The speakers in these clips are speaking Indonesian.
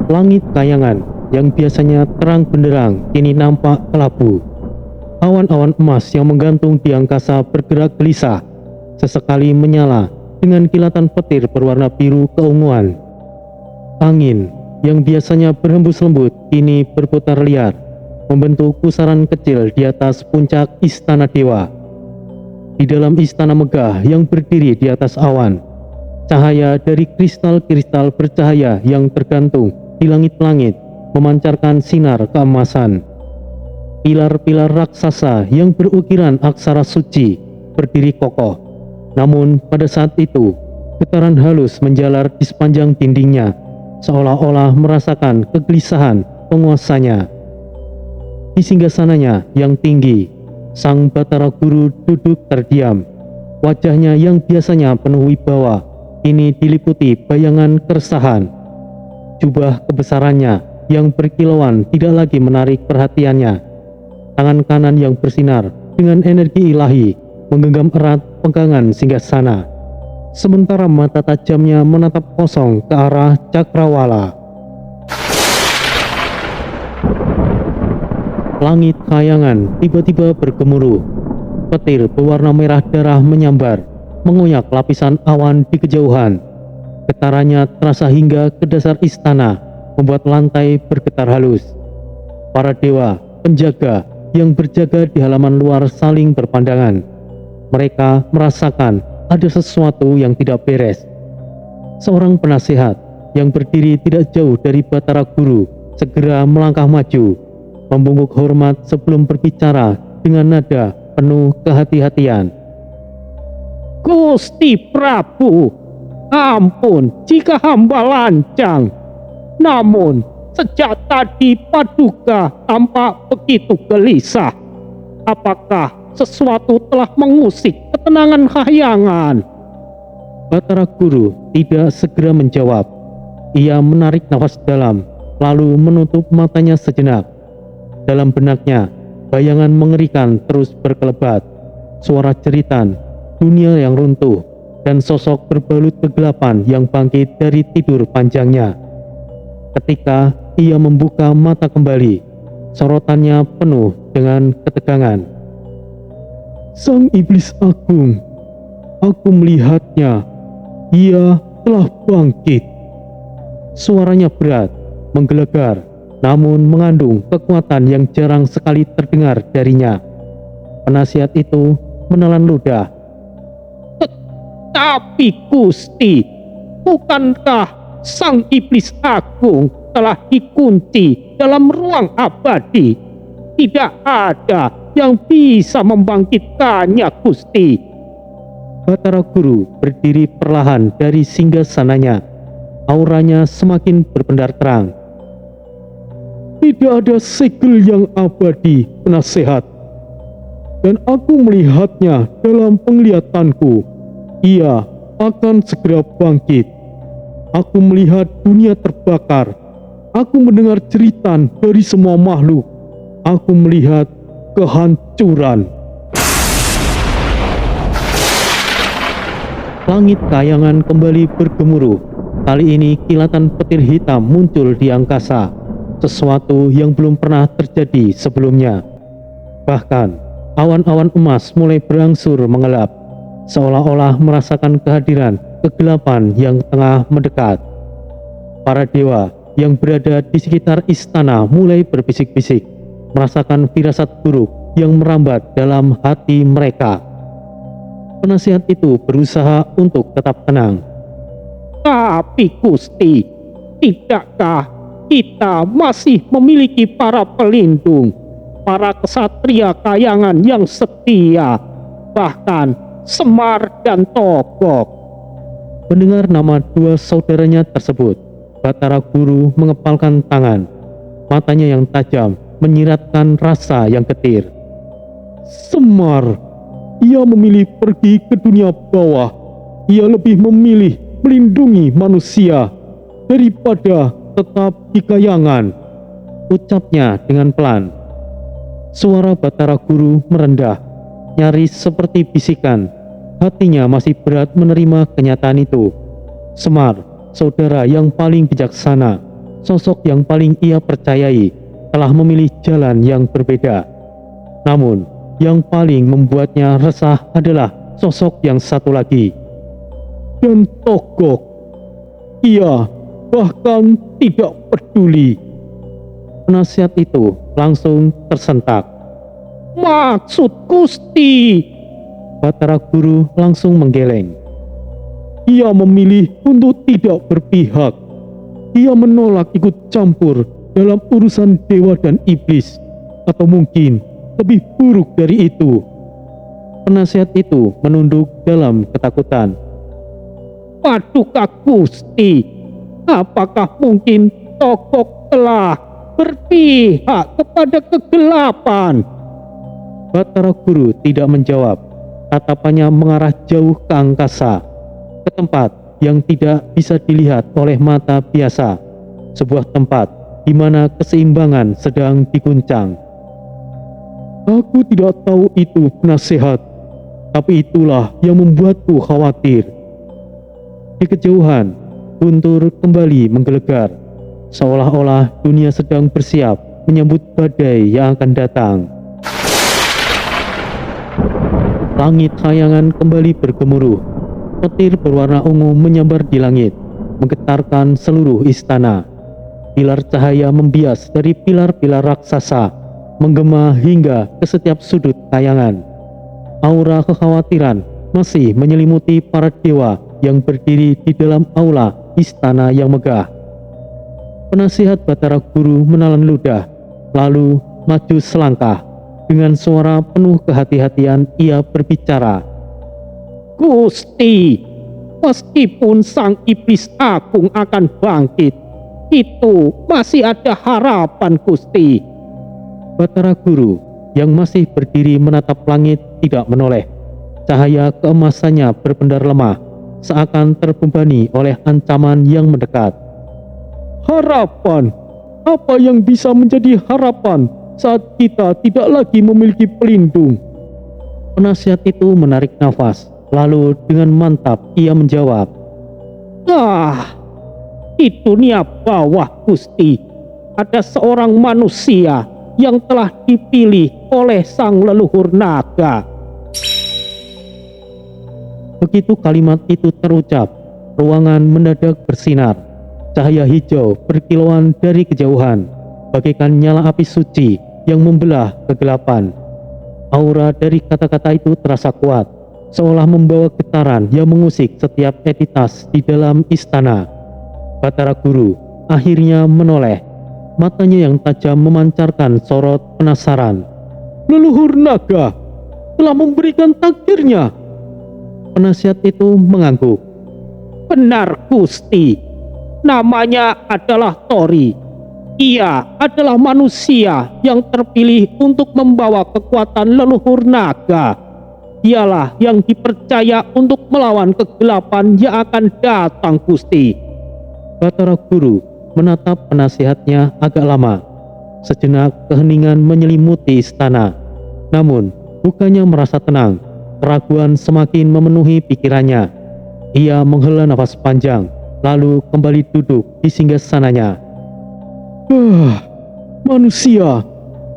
Langit kayangan yang biasanya terang benderang kini nampak kelabu. Awan-awan emas yang menggantung di angkasa bergerak gelisah, sesekali menyala dengan kilatan petir berwarna biru keunguan. Angin yang biasanya berhembus lembut kini berputar liar, membentuk pusaran kecil di atas puncak istana dewa. Di dalam istana megah yang berdiri di atas awan, cahaya dari kristal-kristal bercahaya yang tergantung di langit-langit memancarkan sinar keemasan. Pilar-pilar raksasa yang berukiran aksara suci berdiri kokoh. Namun pada saat itu, getaran halus menjalar di sepanjang dindingnya, seolah-olah merasakan kegelisahan penguasanya. Di singgasananya yang tinggi, sang Batara Guru duduk terdiam. Wajahnya yang biasanya penuh wibawa, kini diliputi bayangan keresahan. Jubah kebesarannya yang berkilauan tidak lagi menarik perhatiannya. Tangan kanan yang bersinar dengan energi ilahi menggenggam erat pegangan singgasana, sementara mata tajamnya menatap kosong ke arah cakrawala. Langit kayangan tiba-tiba bergemuruh. Petir berwarna merah darah menyambar, mengoyak lapisan awan di kejauhan. Getarannya terasa hingga ke dasar istana, membuat lantai bergetar halus. Para dewa penjaga yang berjaga di halaman luar saling berpandangan. Mereka merasakan ada sesuatu yang tidak beres. Seorang penasehat yang berdiri tidak jauh dari Batara Guru segera melangkah maju, membungkuk hormat sebelum berbicara dengan nada penuh kehati-hatian. Gusti Prabu, ampun jika hamba lancang. Namun sejak tadi Paduka tampak begitu gelisah. Apakah sesuatu telah mengusik ketenangan kahyangan? Batara Guru tidak segera menjawab. Ia menarik nafas dalam, lalu menutup matanya sejenak. Dalam benaknya, bayangan mengerikan terus berkelebat. Suara jeritan, dunia yang runtuh, dan sosok berbalut kegelapan yang bangkit dari tidur panjangnya. Ketika ia membuka mata kembali, sorotannya penuh dengan ketegangan. Sang Iblis Agung, aku melihatnya. Ia telah bangkit. Suaranya berat, menggelegar, namun mengandung kekuatan yang jarang sekali terdengar darinya. Penasihat itu menelan ludah. Tapi Gusti, bukankah Sang Iblis Agung telah dikunci dalam ruang abadi? Tidak ada yang bisa membangkitkannya, Gusti. Batara Guru berdiri perlahan dari singgasananya. Auranya semakin berpendar terang. Tidak ada segel yang abadi, penasehat. Dan aku melihatnya dalam penglihatanku. Ia akan segera bangkit. Aku melihat dunia terbakar. Aku mendengar jeritan dari semua makhluk. Aku melihat kehancuran. Langit kayangan kembali bergemuruh. Kali ini kilatan petir hitam muncul di angkasa. Sesuatu yang belum pernah terjadi sebelumnya. Bahkan, awan-awan emas mulai berangsur mengelap, seolah-olah merasakan kehadiran kegelapan yang tengah mendekat. Para dewa yang berada di sekitar istana mulai berbisik-bisik, merasakan firasat buruk yang merambat dalam hati mereka. Penasihat itu berusaha untuk tetap tenang. Tapi Gusti, tidakkah kita masih memiliki para pelindung, para kesatria kayangan yang setia, bahkan Semar dan Togok? Mendengar nama dua saudaranya tersebut, Batara Guru mengepalkan tangan. Matanya yang tajam menyiratkan rasa yang getir. Semar, ia memilih pergi ke dunia bawah. Ia lebih memilih melindungi manusia daripada tetap di kayangan, ucapnya dengan pelan. Suara Batara Guru merendah, nyaris seperti bisikan. Hatinya masih berat menerima kenyataan itu. Semar, saudara yang paling bijaksana, sosok yang paling ia percayai telah memilih jalan yang berbeda. Namun, yang paling membuatnya resah adalah sosok yang satu lagi. Dan Togok, ia bahkan tidak peduli. Penasihat itu langsung tersentak. Maksud Gusti? Batara Guru langsung menggeleng. Ia memilih untuk tidak berpihak. Ia menolak ikut campur dalam urusan dewa dan iblis, atau mungkin lebih buruk dari itu. Penasihat itu menunduk dalam ketakutan. Paduka Gusti, apakah mungkin Togok telah berpihak kepada kegelapan? Batara Guru tidak menjawab. Tatapannya mengarah jauh ke angkasa, ke tempat yang tidak bisa dilihat oleh mata biasa, sebuah tempat di mana keseimbangan sedang diguncang. Aku tidak tahu itu, penasehat, tapi itulah yang membuatku khawatir. Di kejauhan, guntur kembali menggelegar, seolah-olah dunia sedang bersiap menyambut badai yang akan datang. Langit khayangan kembali bergemuruh. Petir berwarna ungu menyambar di langit, menggetarkan seluruh istana. Pilar cahaya membias dari pilar-pilar raksasa, menggema hingga ke setiap sudut khayangan. Aura kekhawatiran masih menyelimuti para dewa yang berdiri di dalam aula istana yang megah. Penasihat Batara Guru menelan ludah, lalu maju selangkah. Dengan suara penuh kehati-hatian ia berbicara. Gusti, meskipun sang iblis agung akan bangkit, itu masih ada harapan, Gusti. Batara Guru yang masih berdiri menatap langit tidak menoleh. Cahaya keemasannya berpendar lemah, seakan terbebani oleh ancaman yang mendekat. Harapan? Apa yang bisa menjadi harapan saat kita tidak lagi memiliki pelindung? Penasihat itu menarik nafas, lalu dengan mantap ia menjawab. Di dunia bawah, Gusti, ada seorang manusia yang telah dipilih oleh sang leluhur naga. Begitu kalimat itu terucap, ruangan mendadak bersinar. Cahaya hijau berkilauan dari kejauhan, bagaikan nyala api suci yang membelah kegelapan. Aura dari kata-kata itu terasa kuat, seolah membawa getaran yang mengusik setiap entitas di dalam istana. Batara Guru akhirnya menoleh, matanya yang tajam memancarkan sorot penasaran. Leluhur naga telah memberikan takdirnya. Penasihat itu mengangguk. Benar, Gusti. Namanya adalah Tori. Ia adalah manusia yang terpilih untuk membawa kekuatan leluhur naga. Dialah yang dipercaya untuk melawan kegelapan yang akan datang, Gusti. Batara Guru menatap penasihatnya agak lama. Sejenak keheningan menyelimuti istana. Namun, bukannya merasa tenang, keraguan semakin memenuhi pikirannya. Ia menghela nafas panjang, lalu kembali duduk di singgasananya. Manusia,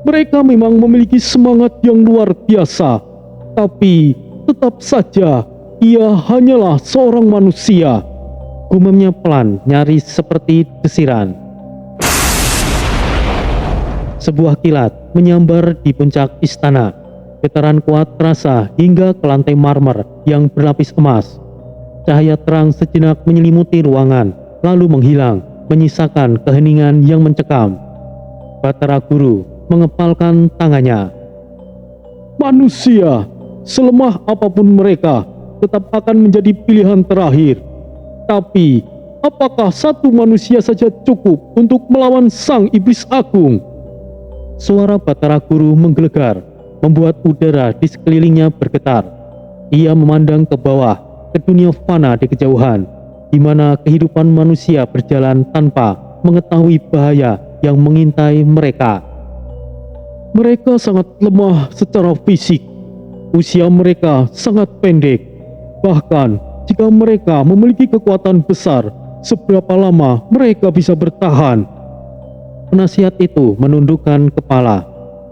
mereka memang memiliki semangat yang luar biasa, tapi tetap saja ia hanyalah seorang manusia. Gumamnya pelan, nyaris seperti desiran. Sebuah kilat menyambar di puncak istana. Getaran kuat terasa hingga ke lantai marmer yang berlapis emas. Cahaya terang sejenak menyelimuti ruangan, lalu menghilang, menyisakan keheningan yang mencekam. Batara Guru mengepalkan tangannya. Manusia, selemah apapun mereka, tetap akan menjadi pilihan terakhir. Tapi, apakah satu manusia saja cukup untuk melawan sang iblis agung? Suara Batara Guru menggelegar, membuat udara di sekelilingnya bergetar. Ia memandang ke bawah, ke dunia fana di kejauhan, di mana kehidupan manusia berjalan tanpa mengetahui bahaya yang mengintai mereka. Mereka sangat lemah secara fisik. Usia mereka sangat pendek. Bahkan, jika mereka memiliki kekuatan besar, seberapa lama mereka bisa bertahan Penasihat itu menundukkan kepala.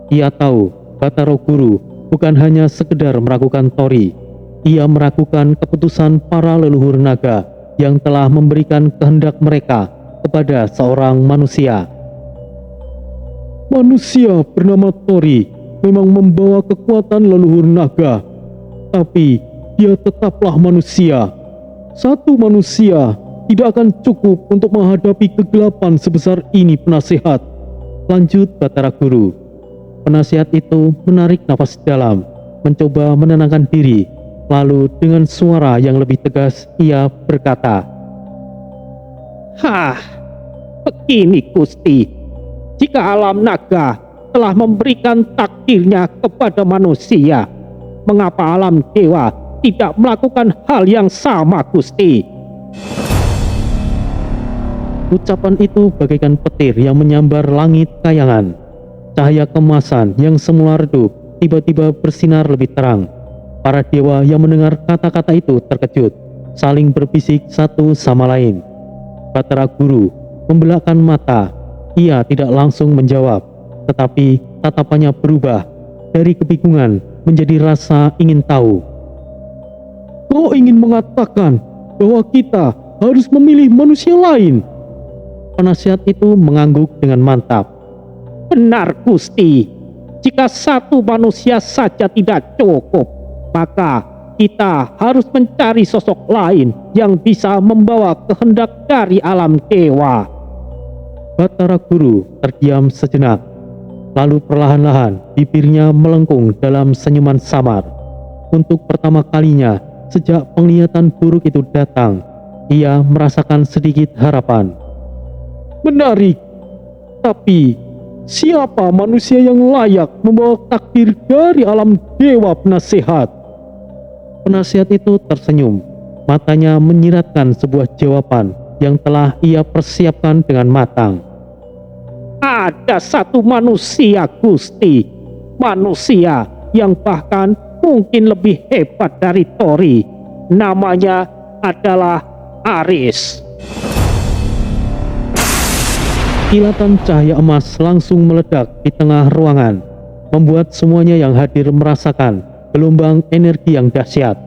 Ia tahu Batara Guru bukan hanya sekedar meragukan Tori. Ia meragukan keputusan para leluhur naga yang telah memberikan kehendak mereka kepada seorang manusia. Manusia bernama Tori memang membawa kekuatan leluhur naga, tapi dia tetaplah manusia. Satu manusia tidak akan cukup untuk menghadapi kegelapan sebesar ini, penasihat. Lanjut Batara Guru. Penasihat itu menarik nafas dalam, mencoba menenangkan diri. Lalu dengan suara yang lebih tegas ia berkata, Hah, begini Gusti. Jika alam naga telah memberikan takdirnya kepada manusia, mengapa alam dewa tidak melakukan hal yang sama, Gusti? Ucapan itu bagaikan petir yang menyambar langit kayangan. Cahaya kemasan yang semula redup tiba-tiba bersinar lebih terang. Para dewa yang mendengar kata-kata itu terkejut, saling berbisik satu sama lain. Batara Guru membelakkan mata. Ia tidak langsung menjawab, tetapi tatapannya berubah dari kebingungan menjadi rasa ingin tahu. Kau ingin mengatakan bahwa kita harus memilih manusia lain? Penasihat itu mengangguk dengan mantap. Benar, Gusti. Jika satu manusia saja tidak cukup, maka kita harus mencari sosok lain yang bisa membawa kehendak dari alam dewa. Batara Guru terdiam sejenak. Lalu perlahan-lahan bibirnya melengkung dalam senyuman samar. Untuk pertama kalinya sejak penglihatan buruk itu datang, ia merasakan sedikit harapan. Menarik, tapi siapa manusia yang layak membawa takdir dari alam dewa, penasihat? Penasihat itu tersenyum, matanya menyiratkan sebuah jawaban yang telah ia persiapkan dengan matang. Ada satu manusia, Gusti. Manusia yang bahkan mungkin lebih hebat dari Tori. Namanya adalah Aris. Kilatan cahaya emas langsung meledak di tengah ruangan, membuat semuanya yang hadir merasakan gelombang energi yang dahsyat.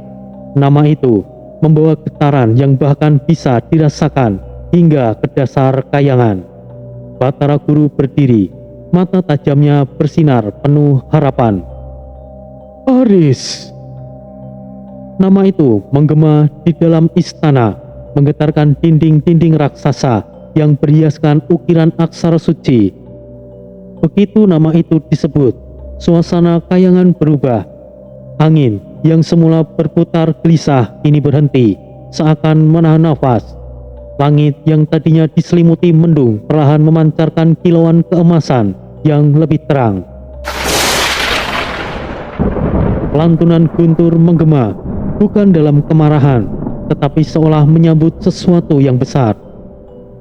Nama itu membawa getaran yang bahkan bisa dirasakan hingga ke dasar kayangan. Batara Guru berdiri, mata tajamnya bersinar penuh harapan. Aris. Nama itu menggema di dalam istana, menggetarkan dinding-dinding raksasa yang berhiaskan ukiran aksara suci. Begitu nama itu disebut, suasana kayangan berubah. Angin yang semula berputar gelisah kini berhenti, seakan menahan nafas. Langit yang tadinya diselimuti mendung perlahan memancarkan kilauan keemasan yang lebih terang. Lantunan guntur menggema, bukan dalam kemarahan, tetapi seolah menyambut sesuatu yang besar.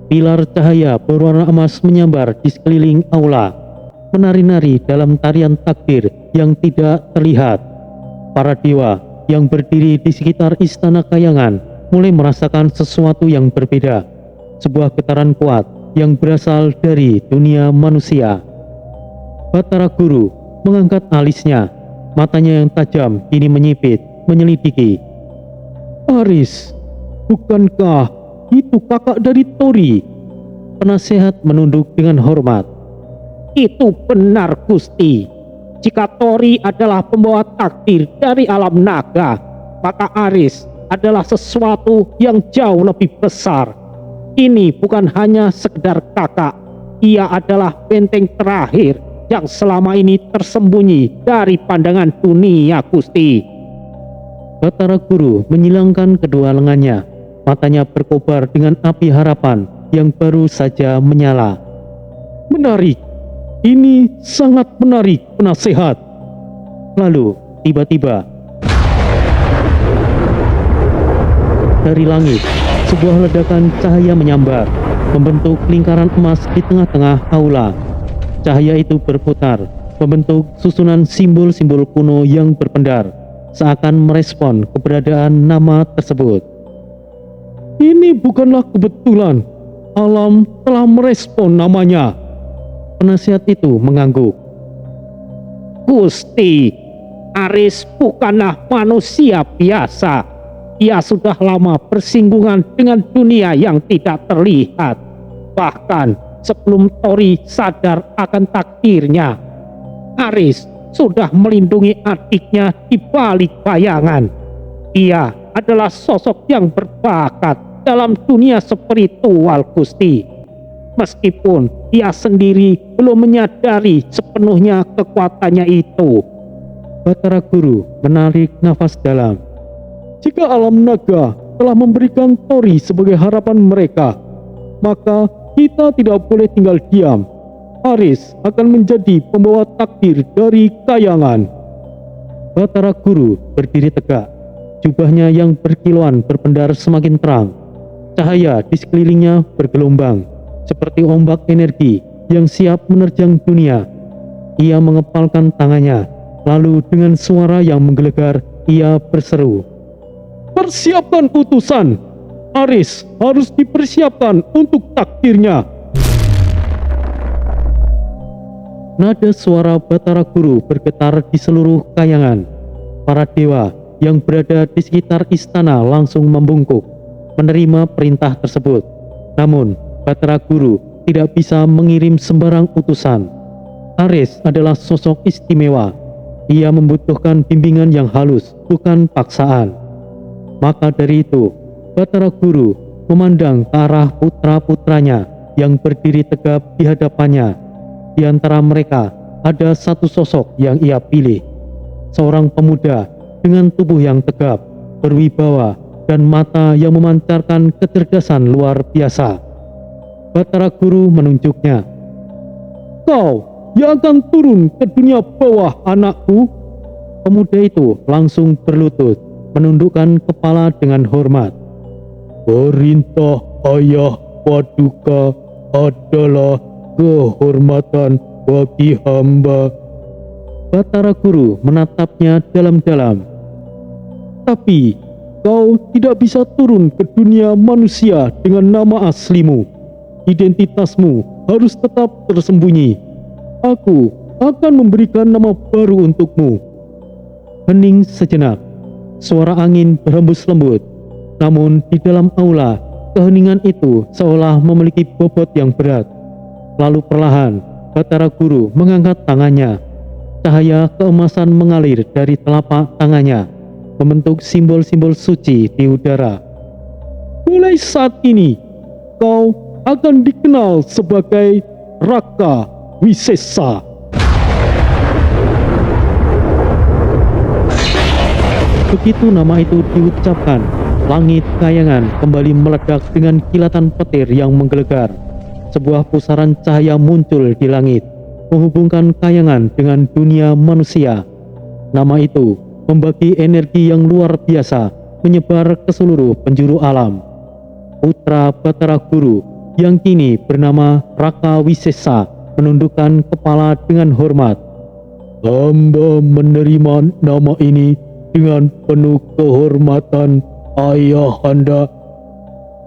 Pilar cahaya berwarna emas menyambar di sekeliling aula, menari-nari dalam tarian takdir yang tidak terlihat. Para dewa yang berdiri di sekitar istana kayangan mulai merasakan sesuatu yang berbeda, sebuah getaran kuat yang berasal dari dunia manusia. Batara Guru mengangkat alisnya, matanya yang tajam kini menyipit, menyelidiki. Aris, bukankah itu kakak dari Tori? Penasehat menunduk dengan hormat. Itu benar, Gusti. Jika Tori adalah pembawa takdir dari alam naga, maka Aris adalah sesuatu yang jauh lebih besar. Ini bukan hanya sekedar kakak, ia adalah benteng terakhir yang selama ini tersembunyi dari pandangan dunia, Gusti. Batara Guru menyilangkan kedua lengannya, matanya berkobar dengan api harapan yang baru saja menyala. Menarik, ini sangat menarik, penasehat. Lalu tiba-tiba dari langit sebuah ledakan cahaya menyambar, membentuk lingkaran emas di tengah-tengah aula. Cahaya itu berputar, membentuk susunan simbol-simbol kuno yang berpendar, seakan merespon keberadaan nama tersebut. Ini bukanlah kebetulan, alam telah merespon namanya. Penasihat itu mengangguk. Gusti, Aris bukanlah manusia biasa. Ia sudah lama bersinggungan dengan dunia yang tidak terlihat. Bahkan sebelum Tori sadar akan takdirnya, Aris sudah melindungi adiknya di balik bayangan. Ia adalah sosok yang berbakat dalam dunia spiritual, Gusti. Meskipun ia sendiri belum menyadari sepenuhnya kekuatannya itu. Batara Guru menarik nafas dalam. Jika alam naga telah memberikan Tori sebagai harapan mereka, maka kita tidak boleh tinggal diam. Aris akan menjadi pembawa takdir dari kayangan. Batara Guru berdiri tegak. Jubahnya yang berkilauan berpendar semakin terang. Cahaya di sekelilingnya bergelombang, seperti ombak energi yang siap menerjang dunia. Ia mengepalkan tangannya, lalu dengan suara yang menggelegar, ia berseru, "Persiapkan utusan! Aris harus dipersiapkan untuk takdirnya!" Nada suara Batara Guru bergetar di seluruh kayangan. Para dewa yang berada di sekitar istana langsung membungkuk, menerima perintah tersebut. Namun, Batara Guru tidak bisa mengirim sembarang utusan. Aris adalah sosok istimewa. Ia membutuhkan bimbingan yang halus, bukan paksaan. Maka dari itu, Batara Guru memandang ke arah putra-putranya yang berdiri tegap di hadapannya. Di antara mereka ada satu sosok yang ia pilih. Seorang pemuda dengan tubuh yang tegap, berwibawa, dan mata yang memancarkan kecerdasan luar biasa. Batara Guru menunjuknya. "Kau yang akan turun ke dunia bawah, anakku." Pemuda itu langsung berlutut, menundukkan kepala dengan hormat. "Perintah Ayah Paduka adalah kehormatan bagi hamba." Batara Guru menatapnya dalam-dalam. "Tapi kau tidak bisa turun ke dunia manusia dengan nama aslimu. Identitasmu harus tetap tersembunyi. Aku akan memberikan nama baru untukmu." Hening sejenak. Suara angin berhembus lembut. Namun di dalam aula, keheningan itu seolah memiliki bobot yang berat. Lalu perlahan, Batara Guru mengangkat tangannya. Cahaya keemasan mengalir dari telapak tangannya, membentuk simbol-simbol suci di udara. "Mulai saat ini, kau akan dikenal sebagai Raka Wisesa." Begitu nama itu diucapkan, langit kayangan kembali meledak dengan kilatan petir yang menggelegar. Sebuah pusaran cahaya muncul di langit, menghubungkan kayangan dengan dunia manusia. Nama itu membagi energi yang luar biasa, menyebar ke seluruh penjuru alam. Putra Batara Guru yang kini bernama Raka Wisesa menundukkan kepala dengan hormat. "Hamba menerima nama ini dengan penuh kehormatan, Ayahanda."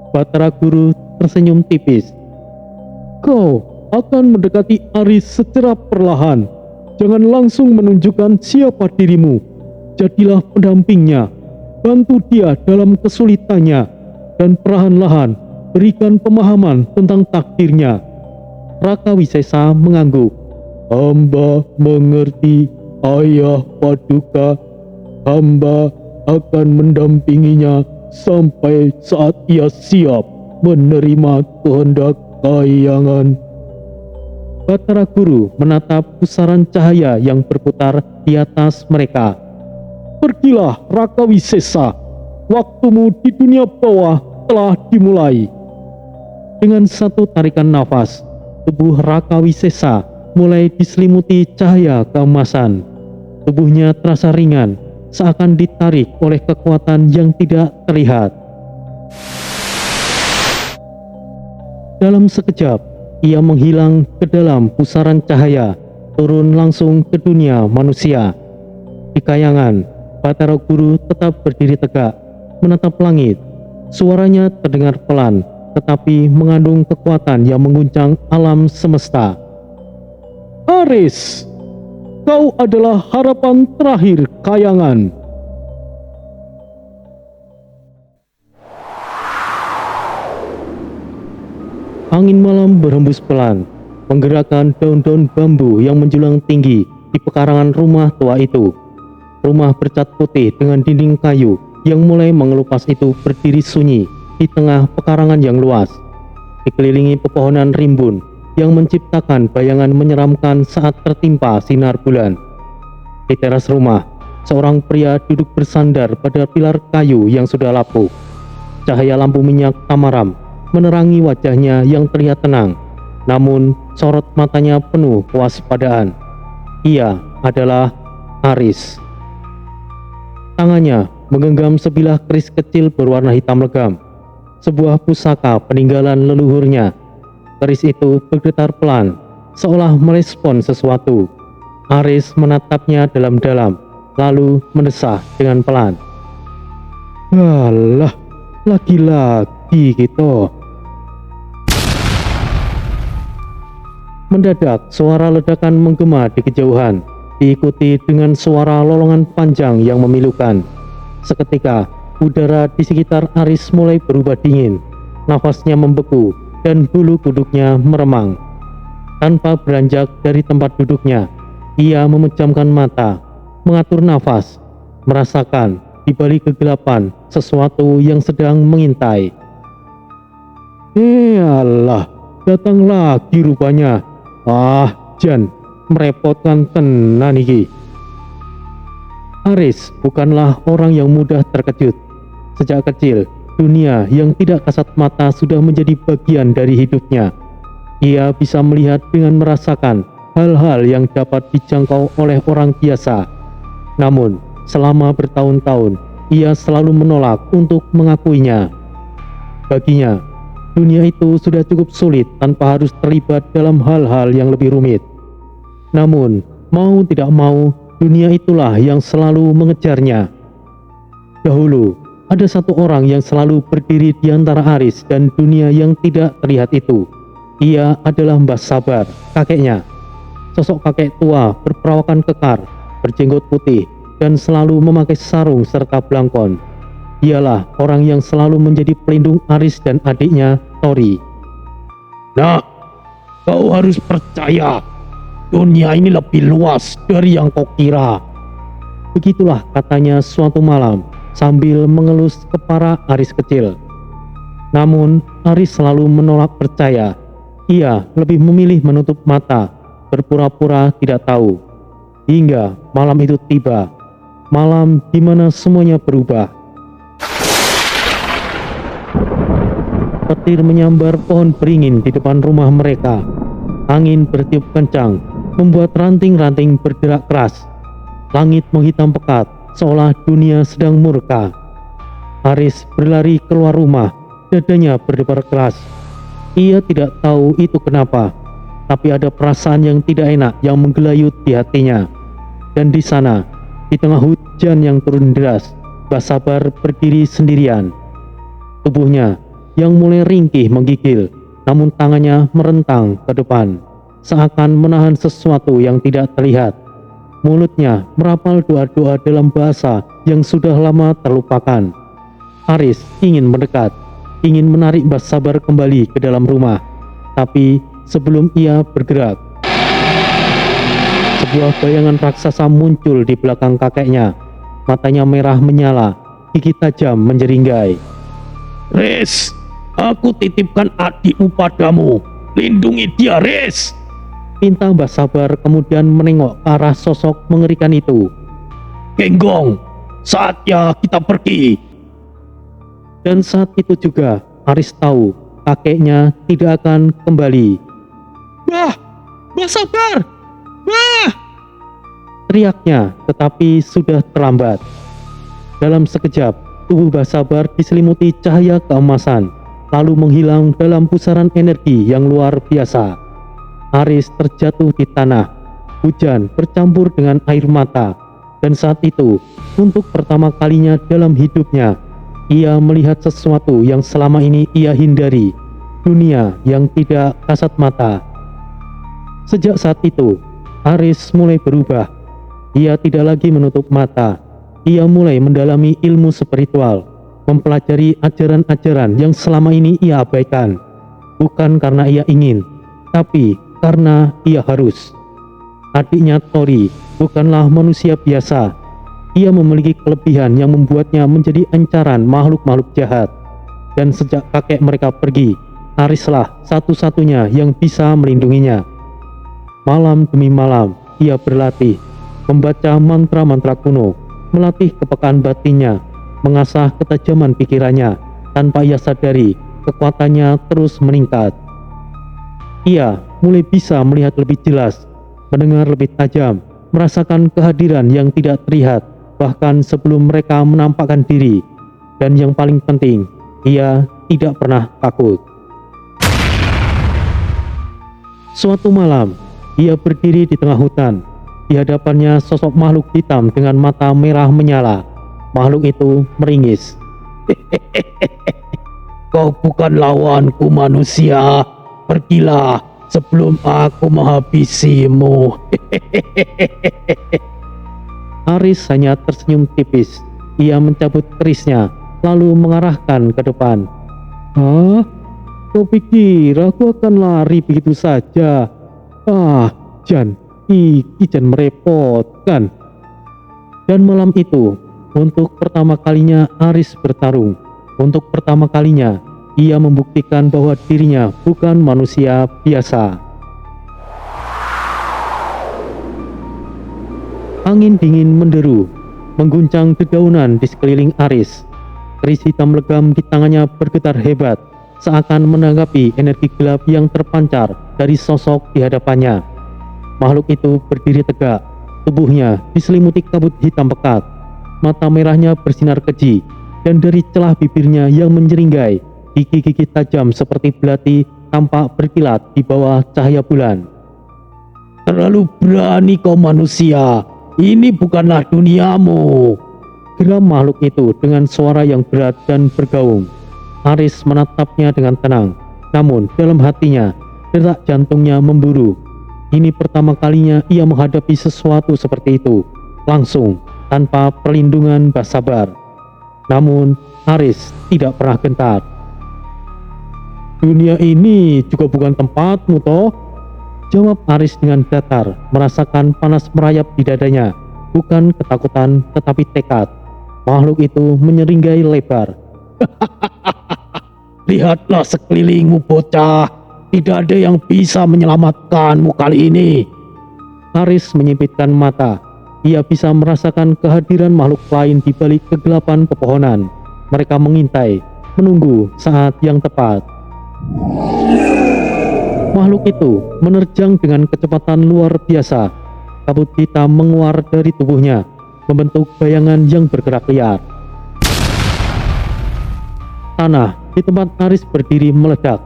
Batara Guru tersenyum tipis. "Kau akan mendekati Aris secara perlahan. Jangan langsung menunjukkan siapa dirimu. Jadilah pendampingnya. Bantu dia dalam kesulitannya. Dan perlahan-lahan berikan pemahaman tentang takdirnya." Raka Wisesa mengangguk. "Hamba mengerti, Ayah Paduka. Hamba akan mendampinginya sampai saat ia siap menerima kehendak kayangan." Batara Guru menatap pusaran cahaya yang berputar di atas mereka. "Pergilah Raka Wisesa, waktumu di dunia bawah telah dimulai." Dengan satu tarikan nafas, tubuh Raka Wisesa mulai diselimuti cahaya keemasan. Tubuhnya terasa ringan, seakan ditarik oleh kekuatan yang tidak terlihat. Dalam sekejap, ia menghilang ke dalam pusaran cahaya, turun langsung ke dunia manusia. Di kayangan, Batara Guru tetap berdiri tegak, menatap langit. Suaranya terdengar pelan, tetapi mengandung kekuatan yang mengguncang alam semesta. Aris, kau adalah harapan terakhir kayangan. Angin malam berhembus pelan, menggerakkan daun-daun bambu yang menjulang tinggi di pekarangan rumah tua itu. Rumah bercat putih dengan dinding kayu yang mulai mengelupas itu berdiri sunyi di tengah pekarangan yang luas, dikelilingi pepohonan rimbun yang menciptakan bayangan menyeramkan saat tertimpa sinar bulan. Di teras rumah, seorang pria duduk bersandar pada pilar kayu yang sudah lapuk. Cahaya lampu minyak tamaram menerangi wajahnya yang terlihat tenang, namun sorot matanya penuh kewaspadaan. Ia adalah Aris. Tangannya menggenggam sebilah keris kecil berwarna hitam legam, sebuah pusaka peninggalan leluhurnya. Keris itu bergetar pelan, seolah merespon sesuatu. Aris menatapnya dalam-dalam, lalu mendesah dengan pelan. Alah, lagi-lagi gitu. Mendadak suara ledakan menggema di kejauhan, diikuti dengan suara lolongan panjang yang memilukan. Seketika, udara di sekitar Aris mulai berubah dingin. Nafasnya membeku dan bulu kuduknya meremang. Tanpa beranjak dari tempat duduknya, ia memejamkan mata, mengatur nafas, merasakan di balik kegelapan sesuatu yang sedang mengintai. Allah, datang lagi rupanya. Jan, merepotkan tenan iki. Aris bukanlah orang yang mudah terkejut. Sejak kecil, dunia yang tidak kasat mata sudah menjadi bagian dari hidupnya. Ia bisa melihat dengan merasakan hal-hal yang dapat dijangkau oleh orang biasa. Namun, selama bertahun-tahun, ia selalu menolak untuk mengakuinya. Baginya, dunia itu sudah cukup sulit tanpa harus terlibat dalam hal-hal yang lebih rumit. Namun, mau tidak mau, dunia itulah yang selalu mengejarnya. Dahulu, ada satu orang yang selalu berdiri di antara Aris dan dunia yang tidak terlihat itu. Ia adalah Mbah Sabar, kakeknya. Sosok kakek tua berperawakan kekar, berjenggot putih, dan selalu memakai sarung serta belangkon. Dialah orang yang selalu menjadi pelindung Aris dan adiknya, Tori. Nak, kau harus percaya, dunia ini lebih luas dari yang kau kira. Begitulah katanya suatu malam, sambil mengelus kepala Aris kecil. Namun, Aris selalu menolak percaya. Ia lebih memilih menutup mata, berpura-pura tidak tahu. Hingga malam itu tiba, malam di mana semuanya berubah. Petir menyambar pohon beringin di depan rumah mereka. Angin bertiup kencang, membuat ranting-ranting bergerak keras. Langit menghitam pekat, seolah dunia sedang murka. Aris berlari keluar rumah, dadanya berdebar keras. Ia tidak tahu itu kenapa, tapi ada perasaan yang tidak enak yang menggelayut di hatinya. Dan di sana, di tengah hujan yang turun deras, Mbah Sabar berdiri sendirian. Tubuhnya yang mulai ringkih menggigil, namun tangannya merentang ke depan, seakan menahan sesuatu yang tidak terlihat. Mulutnya merapal doa-doa dalam bahasa yang sudah lama terlupakan. Aris ingin mendekat, ingin menarik Mbah Sabar kembali ke dalam rumah. Tapi sebelum ia bergerak, sebuah bayangan raksasa muncul di belakang kakeknya. Matanya merah menyala, gigi tajam menjeringgai. Riz, aku titipkan adikmu padamu. Lindungi dia, Riz, pinta Mbah Sabar, kemudian menengok ke arah sosok mengerikan itu. Genggong, saatnya kita pergi. Dan saat itu juga Aris tahu kakeknya tidak akan kembali. Mbah Sabar, Mbah! Teriaknya, tetapi sudah terlambat. Dalam sekejap, tubuh Mbah Sabar diselimuti cahaya keemasan, lalu menghilang dalam pusaran energi yang luar biasa. Aris terjatuh di tanah, hujan bercampur dengan air mata, dan saat itu, untuk pertama kalinya dalam hidupnya, ia melihat sesuatu yang selama ini ia hindari, dunia yang tidak kasat mata. Sejak saat itu, Aris mulai berubah. Ia tidak lagi menutup mata. Ia mulai mendalami ilmu spiritual, mempelajari ajaran-ajaran yang selama ini ia abaikan. Bukan karena ia ingin, tapi karena ia harus. Adiknya Tori bukanlah manusia biasa. Ia memiliki kelebihan yang membuatnya menjadi incaran makhluk-makhluk jahat. Dan sejak kakek mereka pergi, Arislah satu-satunya yang bisa melindunginya. Malam demi malam, ia berlatih, membaca mantra-mantra kuno, melatih kepekaan batinnya, mengasah ketajaman pikirannya. Tanpa ia sadari, kekuatannya terus meningkat. Ia mulai bisa melihat lebih jelas, mendengar lebih tajam, merasakan kehadiran yang tidak terlihat, bahkan sebelum mereka menampakkan diri. Dan yang paling penting, ia tidak pernah takut. Suatu malam, ia berdiri di tengah hutan. Di hadapannya sosok makhluk hitam dengan mata merah menyala. Makhluk itu meringis. Kau bukan lawanku manusia. Pergilah sebelum aku menghabisimu. Aris hanya tersenyum tipis. Ia mencabut kerisnya, lalu mengarahkan ke depan. Hah? Kau pikir aku akan lari begitu saja? Jan, iki jan merepotkan. Dan malam itu, untuk pertama kalinya Aris bertarung. Untuk pertama kalinya, ia membuktikan bahwa dirinya bukan manusia biasa. Angin dingin menderu, mengguncang dedaunan di sekeliling Aris. Keris hitam legam di tangannya bergetar hebat, seakan menanggapi energi gelap yang terpancar dari sosok di hadapannya. Makhluk itu berdiri tegak, tubuhnya diselimuti kabut hitam pekat, mata merahnya bersinar keji, dan dari celah bibirnya yang menyeringai, gigi-gigi tajam seperti belati tampak berkilat di bawah cahaya bulan. Terlalu berani kau manusia, ini bukanlah duniamu, geram makhluk itu dengan suara yang berat dan bergaung. Aris menatapnya dengan tenang, namun dalam hatinya, detak jantungnya memburu. Ini pertama kalinya ia menghadapi sesuatu seperti itu, langsung, tanpa perlindungan sabar. Namun, Aris tidak pernah gentar. Dunia ini juga bukan tempatmu toh? Jawab Aris dengan datar, merasakan panas merayap di dadanya. Bukan ketakutan, tetapi tekad. Makhluk itu menyeringai lebar. Lihatlah sekelilingmu bocah, tidak ada yang bisa menyelamatkanmu kali ini. Aris menyipitkan mata. Ia bisa merasakan kehadiran makhluk lain di balik kegelapan pepohonan. Mereka mengintai, menunggu saat yang tepat. Makhluk itu menerjang dengan kecepatan luar biasa. Kabut hitam menguar dari tubuhnya, membentuk bayangan yang bergerak liar. Tanah di tempat Aris berdiri meledak.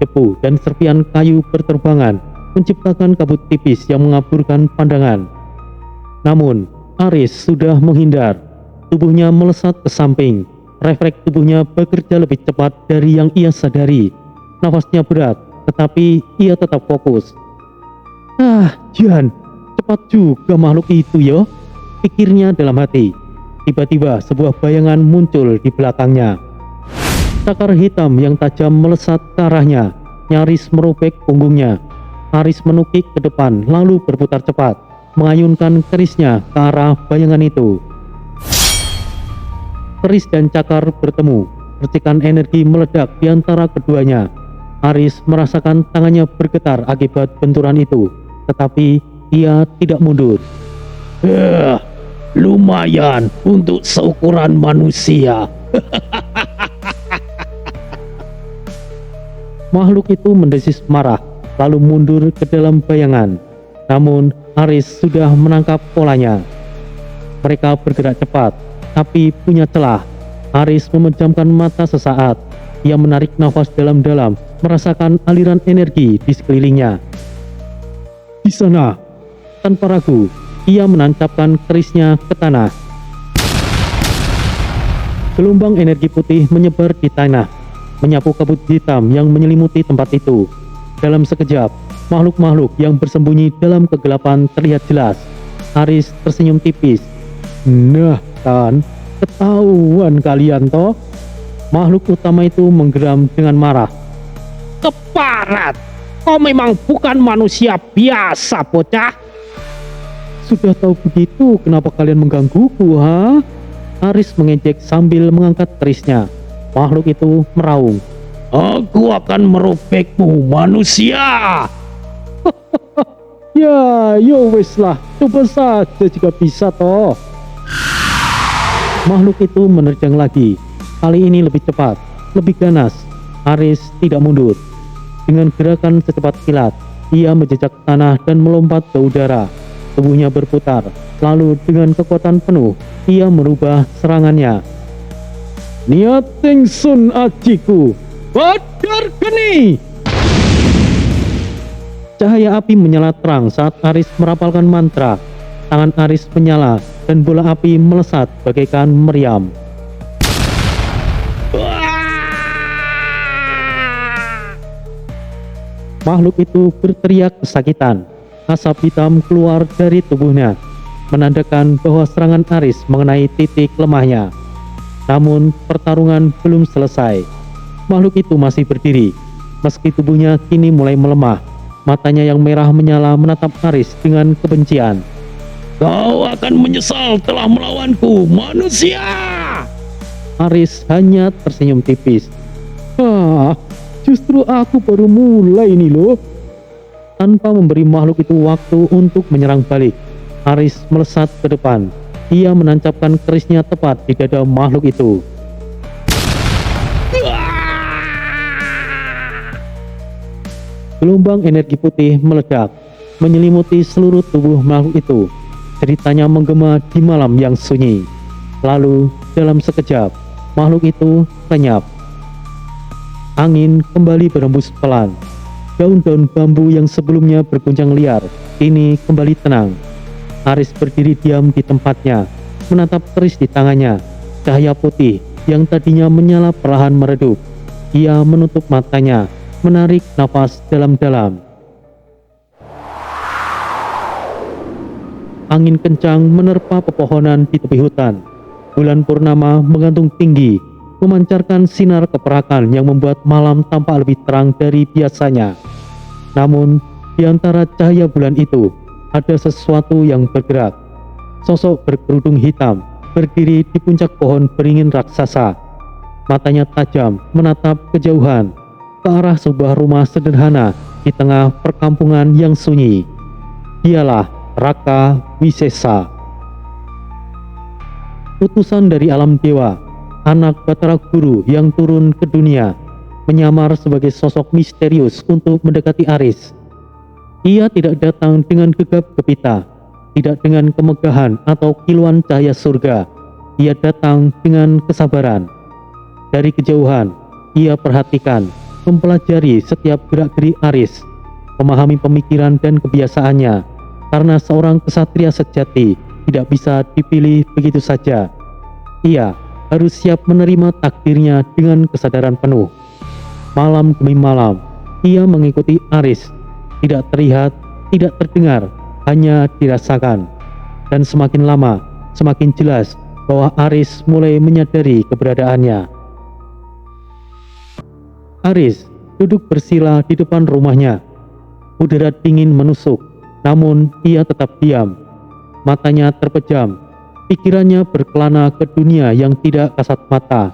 Debu dan serpian kayu berterbangan, menciptakan kabut tipis yang mengaburkan pandangan. Namun, Aris sudah menghindar. Tubuhnya melesat ke samping. Refleks tubuhnya bekerja lebih cepat dari yang ia sadari. Nafasnya berat, tetapi ia tetap fokus. Jan, cepat juga makhluk itu ya, pikirnya dalam hati. Tiba-tiba sebuah bayangan muncul di belakangnya. Cakar hitam yang tajam melesat ke arahnya, nyaris merobek punggungnya. Aris menukik ke depan lalu berputar cepat, mengayunkan kerisnya ke arah bayangan itu. Keris dan cakar bertemu, percikan energi meledak di antara keduanya. Aris merasakan tangannya bergetar akibat benturan itu, tetapi ia tidak mundur. Lumayan untuk seukuran manusia. Makhluk itu mendesis marah, lalu mundur ke dalam bayangan. Namun, Aris sudah menangkap polanya. Mereka bergerak cepat, tapi punya celah. Aris memejamkan mata sesaat. Ia menarik nafas dalam-dalam, merasakan aliran energi di sekelilingnya. Di sana, tanpa ragu, ia menancapkan kerisnya ke tanah. Gelombang energi putih menyebar di tanah, menyapu kabut hitam yang menyelimuti tempat itu. Dalam sekejap, Makhluk-makhluk yang bersembunyi dalam kegelapan terlihat jelas. Aris tersenyum tipis. Nah kan, ketahuan kalian toh. Makhluk utama itu menggeram dengan marah. Keparat, kau memang bukan manusia biasa, bocah. Sudah tahu begitu, kenapa kalian menggangguku, ha? Aris mengejek sambil mengangkat kerisnya. Makhluk itu meraung. Aku akan merobekmu, manusia. Ya, yo wes lah, coba saja jika bisa toh. Makhluk itu menerjang lagi. Kali ini lebih cepat, lebih ganas. Aris tidak mundur. Dengan gerakan secepat kilat, ia menjejak tanah dan melompat ke udara. Tubuhnya berputar, lalu dengan kekuatan penuh, ia merubah serangannya. Niat Ting Sun ajiku, badar geni! Cahaya api menyala terang saat Aris merapalkan mantra. Tangan Aris menyala dan bola api melesat bagaikan meriam. Makhluk itu berteriak kesakitan. Asap hitam keluar dari tubuhnya, menandakan bahwa serangan Aris mengenai titik lemahnya. Namun pertarungan belum selesai. Makhluk itu masih berdiri, meski tubuhnya kini mulai melemah. Matanya yang merah menyala menatap Aris dengan kebencian. Kau akan menyesal telah melawanku, manusia. Aris hanya tersenyum tipis. Justru aku baru mulai ini loh. Tanpa memberi makhluk itu waktu untuk menyerang balik, Aris melesat ke depan. Ia menancapkan kerisnya tepat di dada makhluk itu. Gelombang energi putih meledak, menyelimuti seluruh tubuh makhluk itu. Ceritanya menggema di malam yang sunyi. Lalu, dalam sekejap, makhluk itu lenyap. Angin kembali berembus pelan. Daun-daun bambu yang sebelumnya berguncang liar, kini kembali tenang. Aris berdiri diam di tempatnya, menatap keris di tangannya. Cahaya putih yang tadinya menyala perlahan meredup. Ia menutup matanya, menarik nafas dalam-dalam. Angin kencang menerpa pepohonan di tepi hutan. Bulan purnama menggantung tinggi, memancarkan sinar keperakan yang membuat malam tampak lebih terang dari biasanya. Namun, di antara cahaya bulan itu, ada sesuatu yang bergerak. Sosok berkerudung hitam, berdiri di puncak pohon beringin raksasa. Matanya tajam, menatap kejauhan, ke arah sebuah rumah sederhana di tengah perkampungan yang sunyi. Dialah Raka Wisesa, utusan dari alam dewa, anak Batara Guru yang turun ke dunia, menyamar sebagai sosok misterius untuk mendekati Aris. Ia tidak datang dengan gegap gempita, tidak dengan kemegahan atau kilauan cahaya surga. Ia datang dengan kesabaran. Dari kejauhan, ia perhatikan, mempelajari setiap gerak-gerik Aris, memahami pemikiran dan kebiasaannya, karena seorang kesatria sejati tidak bisa dipilih begitu saja. Ia harus siap menerima takdirnya dengan kesadaran penuh. Malam demi malam, ia mengikuti Aris, tidak terlihat, tidak terdengar, hanya dirasakan. Dan semakin lama, semakin jelas bahwa Aris mulai menyadari keberadaannya. Aris duduk bersila di depan rumahnya. Udara dingin menusuk, namun ia tetap diam. Matanya terpejam, pikirannya berkelana ke dunia yang tidak kasat mata.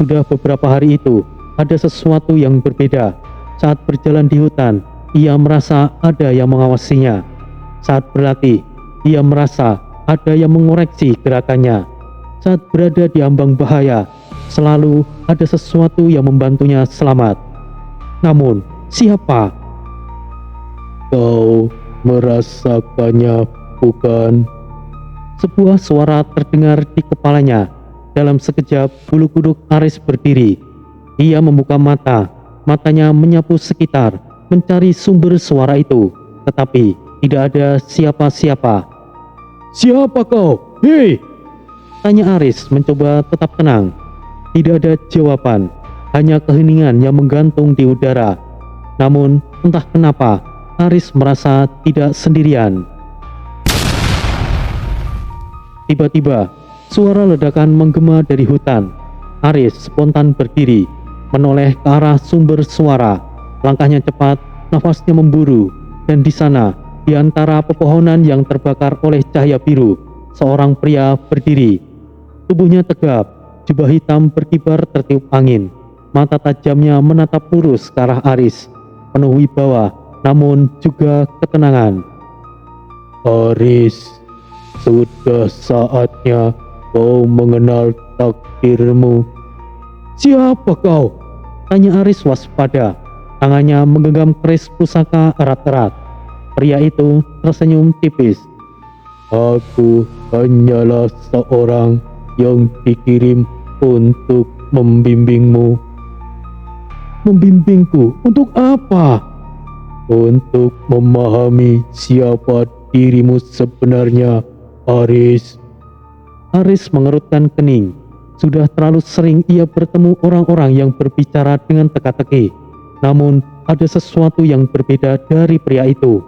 Sudah beberapa hari itu, ada sesuatu yang berbeda. Saat berjalan di hutan, ia merasa ada yang mengawasinya. Saat berlatih, ia merasa ada yang mengoreksi gerakannya. Saat berada di ambang bahaya, selalu ada sesuatu yang membantunya selamat. Namun, siapa? Kau merasakannya, bukan? Sebuah suara terdengar di kepalanya. Dalam sekejap, bulu kuduk Aris berdiri. Ia membuka mata, matanya menyapu sekitar, mencari sumber suara itu, tetapi tidak ada siapa-siapa. Siapa kau? Hei! Tanya Aris mencoba tetap tenang. Tidak ada jawaban, hanya keheningan yang menggantung di udara. Namun entah kenapa, Aris merasa tidak sendirian. Tiba-tiba, suara ledakan menggema dari hutan. Aris spontan berdiri, menoleh ke arah sumber suara. Langkahnya cepat, nafasnya memburu, dan di sana, di antara pepohonan yang terbakar oleh cahaya biru, seorang pria berdiri. Tubuhnya tegap, jubah hitam berkibar tertiup angin. Mata tajamnya menatap lurus ke arah Aris, penuh wibawa, namun juga ketenangan. Aris, sudah saatnya kau mengenal takdirmu. Siapa kau? Tanya Aris waspada. Tangannya menggenggam keris pusaka erat-erat. Pria itu tersenyum tipis. Aku hanyalah seorang yang dikirim untuk membimbingmu. Membimbingku untuk apa? Untuk memahami siapa dirimu sebenarnya, Aris. Aris mengerutkan kening. Sudah terlalu sering ia bertemu orang-orang yang berbicara dengan teka-teki. Namun ada sesuatu yang berbeda dari pria itu.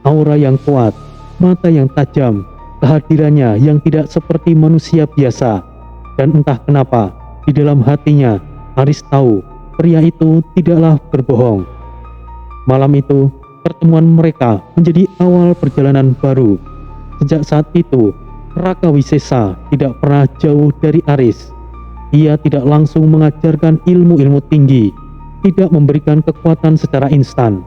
Aura yang kuat, mata yang tajam, kehadirannya yang tidak seperti manusia biasa. Dan entah kenapa, di dalam hatinya, Aris tahu pria itu tidaklah berbohong. Malam itu, pertemuan mereka menjadi awal perjalanan baru. Sejak saat itu, Raka Wisesa tidak pernah jauh dari Aris. Ia tidak langsung mengajarkan ilmu-ilmu tinggi, tidak memberikan kekuatan secara instan.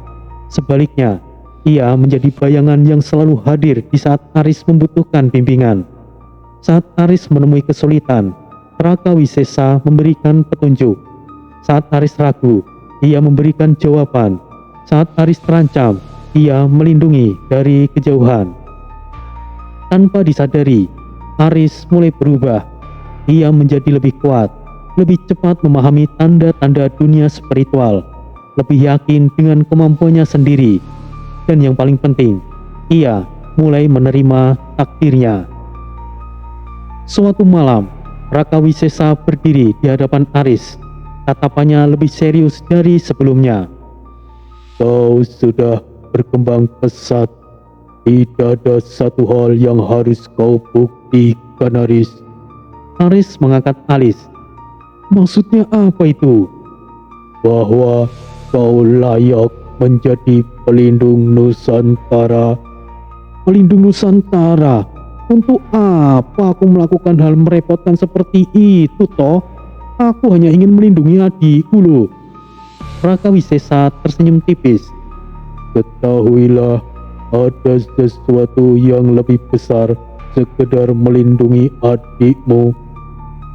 Sebaliknya, ia menjadi bayangan yang selalu hadir di saat Aris membutuhkan bimbingan. Saat Aris menemui kesulitan, Raka Wisesa memberikan petunjuk. Saat Aris ragu, ia memberikan jawaban. Saat Aris terancam, ia melindungi dari kejauhan. Tanpa disadari, Aris mulai berubah. Ia menjadi lebih kuat, lebih cepat memahami tanda-tanda dunia spiritual, lebih yakin dengan kemampuannya sendiri, dan yang paling penting, ia mulai menerima takdirnya. Suatu malam, Raka Wisesa berdiri di hadapan Aris. Tatapannya lebih serius dari sebelumnya. Kau sudah berkembang pesat. Tidak ada satu hal yang harus kau buktikan, Aris. Aris mengangkat alis. Maksudnya apa itu? Bahwa kau layak menjadi pelindung Nusantara. Pelindung Nusantara? Untuk apa aku melakukan hal merepotkan seperti itu toh? Aku hanya ingin melindungi adikku loh. Raka Wisesa tersenyum tipis. Ketahuilah, ada sesuatu yang lebih besar sekedar melindungi adikmu.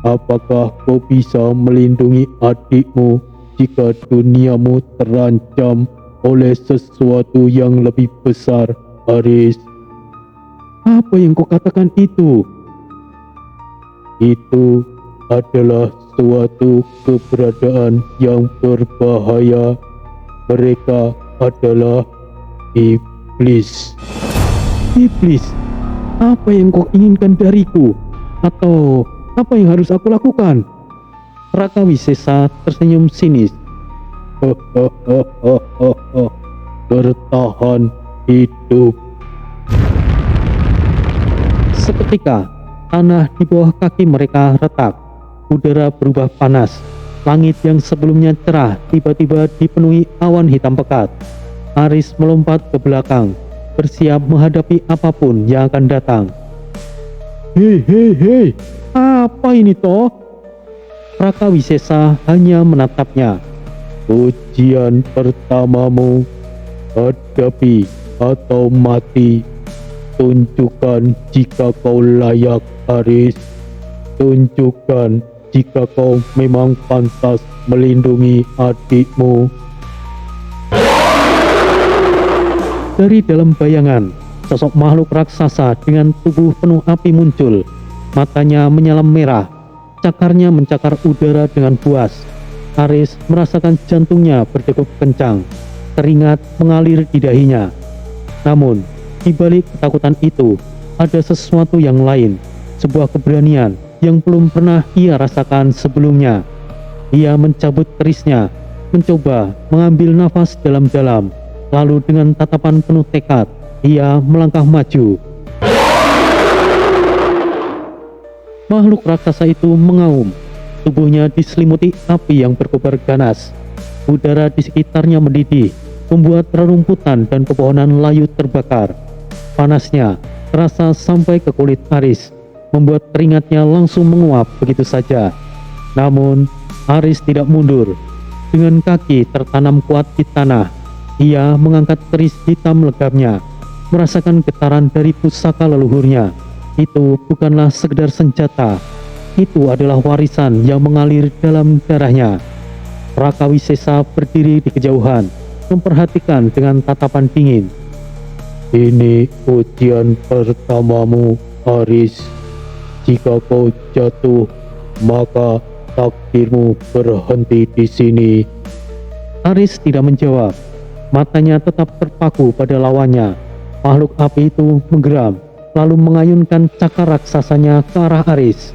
Apakah kau bisa melindungi adikmu jika duniamu terancam oleh sesuatu yang lebih besar, Aris? Apa yang kau katakan itu? Itu adalah suatu keberadaan yang berbahaya. Mereka adalah iblis. Iblis? Apa yang kau inginkan dariku? Atau apa yang harus aku lakukan? Raka Wisesa tersenyum sinis. Bertahan hidup. Seketika, tanah di bawah kaki mereka retak. Udara berubah panas. Langit yang sebelumnya cerah tiba-tiba dipenuhi awan hitam pekat. Aris melompat ke belakang, bersiap menghadapi apapun yang akan datang. Hei, apa ini toh? Raka Wisesa hanya menatapnya. Ujian pertamamu, hadapi atau mati. Tunjukkan jika kau layak, Aris. Tunjukkan jika kau memang pantas melindungi adikmu. Dari dalam bayangan, sosok makhluk raksasa dengan tubuh penuh api muncul. Matanya menyala merah, cakarnya mencakar udara dengan buas. Aris merasakan jantungnya berdegup kencang, keringat mengalir di dahinya. Namun, di balik ketakutan itu, ada sesuatu yang lain, sebuah keberanian yang belum pernah ia rasakan sebelumnya. Ia mencabut kerisnya, mencoba mengambil nafas dalam-dalam, Lalu dengan tatapan penuh tekad, ia melangkah maju. Makhluk raksasa itu mengaum. Tubuhnya diselimuti api yang berkobar ganas. Udara di sekitarnya mendidih, membuat rerumputan dan pepohonan layu terbakar. Panasnya terasa sampai ke kulit Aris, membuat keringatnya langsung menguap begitu saja. Namun, Aris tidak mundur. Dengan kaki tertanam kuat di tanah, ia mengangkat keris hitam legamnya, merasakan getaran dari pusaka leluhurnya. Itu bukanlah sekedar senjata, itu adalah warisan yang mengalir dalam darahnya. Raka Wisesa berdiri di kejauhan, memperhatikan dengan tatapan dingin. Ini ujian pertamamu, Aris. Jika kau jatuh, maka takdirmu berhenti di sini. Aris tidak menjawab. Matanya tetap terpaku pada lawannya. Makhluk api itu menggeram, lalu mengayunkan cakar raksasanya ke arah Aris.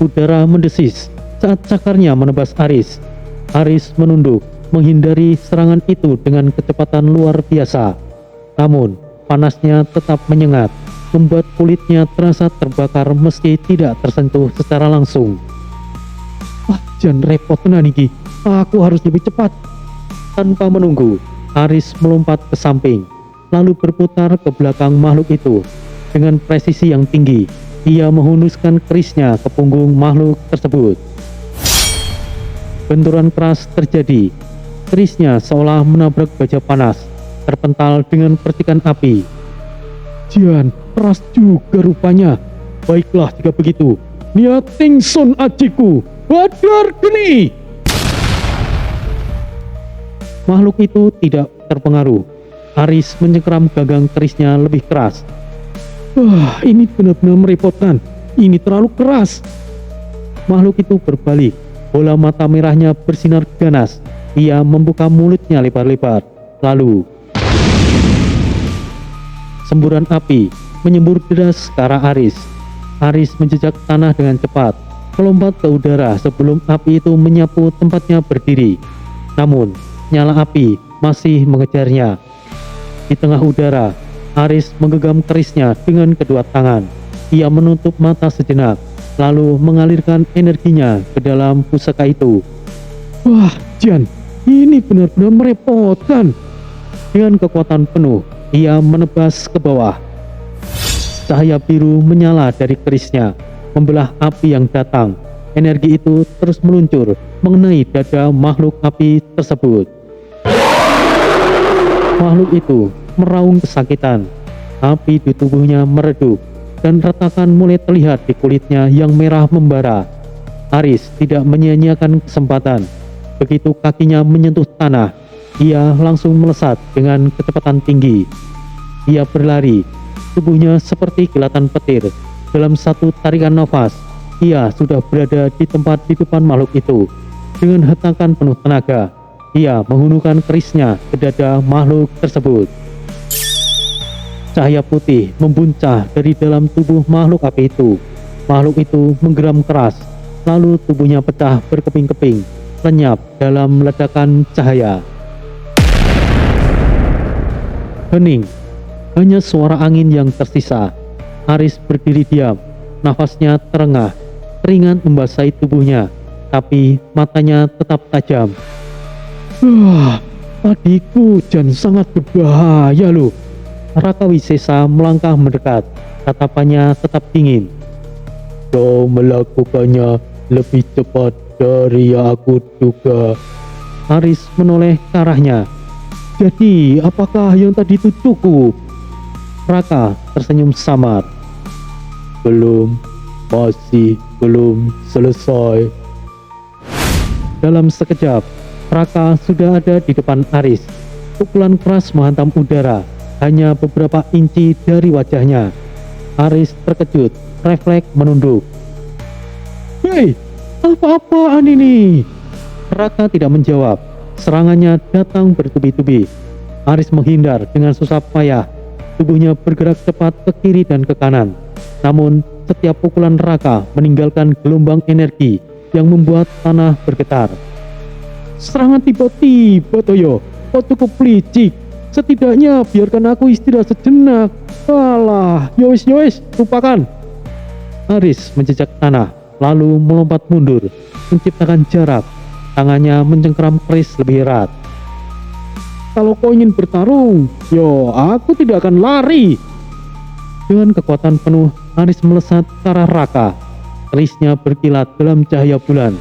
Udara mendesis saat cakarnya menebas Aris. Aris menunduk, menghindari serangan itu dengan kecepatan luar biasa. Namun, panasnya tetap menyengat, membuat kulitnya terasa terbakar meski tidak tersentuh secara langsung. Jangan repot tenan iki. Aku harus lebih cepat. Tanpa menunggu, Aris melompat ke samping, lalu berputar ke belakang makhluk itu. Dengan presisi yang tinggi, ia menghunuskan kerisnya ke punggung makhluk tersebut. Benturan keras terjadi. Kerisnya seolah menabrak baja panas, terpental dengan percikan api. Jian, keras juga rupanya. Baiklah jika begitu. Niat Tingsun ajiku, badar geni! Makhluk itu tidak terpengaruh. Aris mencengkeram gagang kerisnya lebih keras. Ini benar-benar merepotkan. Ini terlalu keras. Makhluk itu berbalik. Bola mata merahnya bersinar ganas. Ia membuka mulutnya lebar-lebar. Lalu, semburan api menyembur deras ke arah Aris. Aris menjejak tanah dengan cepat, melompat ke udara sebelum api itu menyapu tempatnya berdiri. Namun, nyala api masih mengejarnya. Di tengah udara, Aris menggenggam kerisnya dengan kedua tangan. Ia menutup mata sejenak, lalu mengalirkan energinya ke dalam pusaka itu. Wah, Jian, ini benar-benar merepotkan. Dengan kekuatan penuh, ia menebas ke bawah. Cahaya biru menyala dari kerisnya, membelah api yang datang. Energi itu terus meluncur, mengenai dada makhluk api tersebut. Makhluk itu meraung kesakitan. Api di tubuhnya meredup, dan retakan mulai terlihat di kulitnya yang merah membara. Aris tidak menyia-nyiakan kesempatan. Begitu kakinya menyentuh tanah, ia langsung melesat dengan kecepatan tinggi. Ia berlari, tubuhnya seperti kilatan petir. Dalam satu tarikan nafas, ia sudah berada di tempat di depan makhluk itu. Dengan hentakan penuh tenaga, ia menghunuskan kerisnya ke dada makhluk tersebut. Cahaya putih membuncah dari dalam tubuh makhluk api itu. Makhluk itu menggeram keras, lalu tubuhnya pecah berkeping-keping, lenyap dalam ledakan cahaya. Hening, hanya suara angin yang tersisa. Aris berdiri diam, nafasnya terengah, keringat membasahi tubuhnya, tapi matanya tetap tajam. Adikku Jian sangat berbahaya loh. Raka Wisesa melangkah mendekat, tatapannya tetap dingin. Kau melakukannya lebih cepat dari yang aku duga. Aris menoleh ke arahnya. Jadi, apakah yang tadi itu cukup? Raka tersenyum samar. Masih belum selesai. Dalam sekejap, Raka sudah ada di depan Aris. Pukulan keras menghantam udara, hanya beberapa inci dari wajahnya. Aris terkejut, refleks menunduk. Hei, apa-apaan ini? Raka tidak menjawab. Serangannya datang bertubi-tubi. Aris menghindar dengan susah payah. Tubuhnya bergerak cepat ke kiri dan ke kanan. Namun, setiap pukulan Raka meninggalkan gelombang energi yang membuat tanah bergetar. Serangan tiba-tiba Toyo. Kau cukup licik. Setidaknya biarkan aku istirahat sejenak. Alah, yowes, lupakan. Aris menjejak tanah, lalu melompat mundur, menciptakan jarak. Tangannya mencengkeram keris lebih erat. Kalau kau ingin bertarung, yo aku tidak akan lari. Dengan kekuatan penuh, Aris melesat ke arah Raka. Kerisnya berkilat dalam cahaya bulan,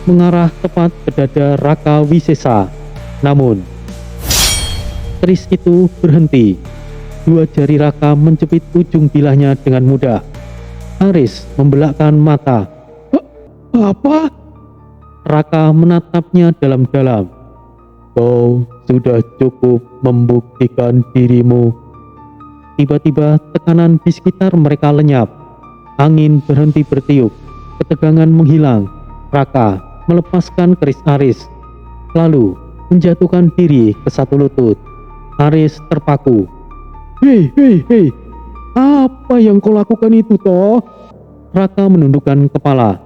mengarah tepat ke dada Raka Wisesa. Namun, keris itu berhenti. Dua jari Raka menjepit ujung bilahnya dengan mudah. Aris membelakkan mata. Apa? Raka menatapnya dalam-dalam. Kau sudah cukup membuktikan dirimu. Tiba-tiba tekanan di sekitar mereka lenyap. Angin berhenti bertiup. Ketegangan menghilang. Raka melepaskan keris Aris, lalu menjatuhkan diri ke satu lutut. Aris terpaku. Hei, apa yang kau lakukan itu toh? Raka menundukkan kepala.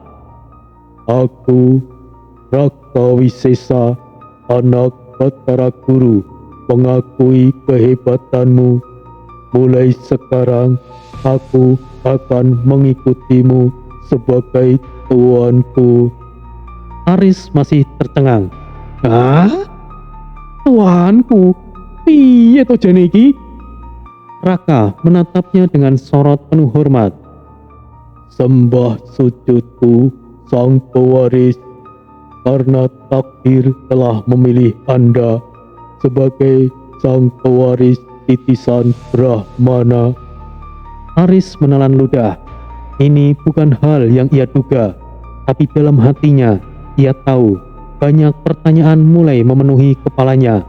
Aku, Raka Wisesa, anak Batara Guru, mengakui kehebatanmu. Mulai sekarang, aku akan mengikutimu sebagai tuanku. Aris masih tercengang. Hah? Tuanku? Piye to jane iki? Raka menatapnya dengan sorot penuh hormat. Sembah sujudku, sang pewaris, karena takdir telah memilih Anda sebagai sang pewaris titisan Brahmana. Aris menelan ludah. Ini bukan hal yang ia duga, tapi dalam hatinya ia tahu banyak pertanyaan mulai memenuhi kepalanya.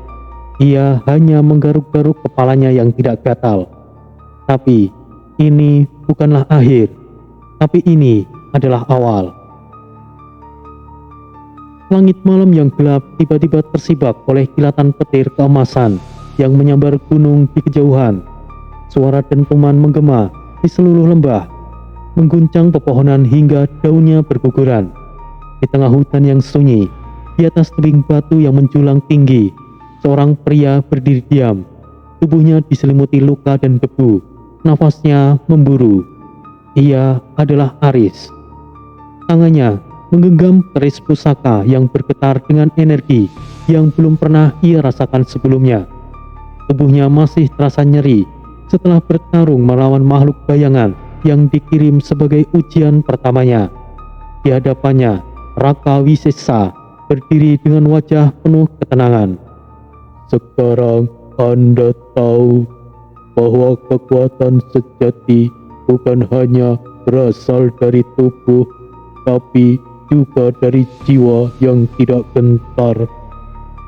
Ia hanya menggaruk-garuk kepalanya yang tidak gatal. Tapi ini bukanlah akhir, tapi ini adalah awal. Langit malam yang gelap tiba-tiba tersibak oleh kilatan petir keemasan yang menyambar gunung di kejauhan. Suara dentuman menggema di seluruh lembah, mengguncang pepohonan hingga daunnya berguguran. Di tengah hutan yang sunyi, di atas tebing batu yang menjulang tinggi, seorang pria berdiri diam. Tubuhnya diselimuti luka dan debu, nafasnya memburu. Ia adalah Aris. Tangannya menggenggam keris pusaka yang bergetar dengan energi yang belum pernah ia rasakan sebelumnya. Tubuhnya masih terasa nyeri setelah bertarung melawan makhluk bayangan yang dikirim sebagai ujian pertamanya. Di hadapannya, Raka Wisesa berdiri dengan wajah penuh ketenangan. Sekarang Anda tahu bahwa kekuatan sejati bukan hanya berasal dari tubuh, tapi juga dari jiwa yang tidak gentar.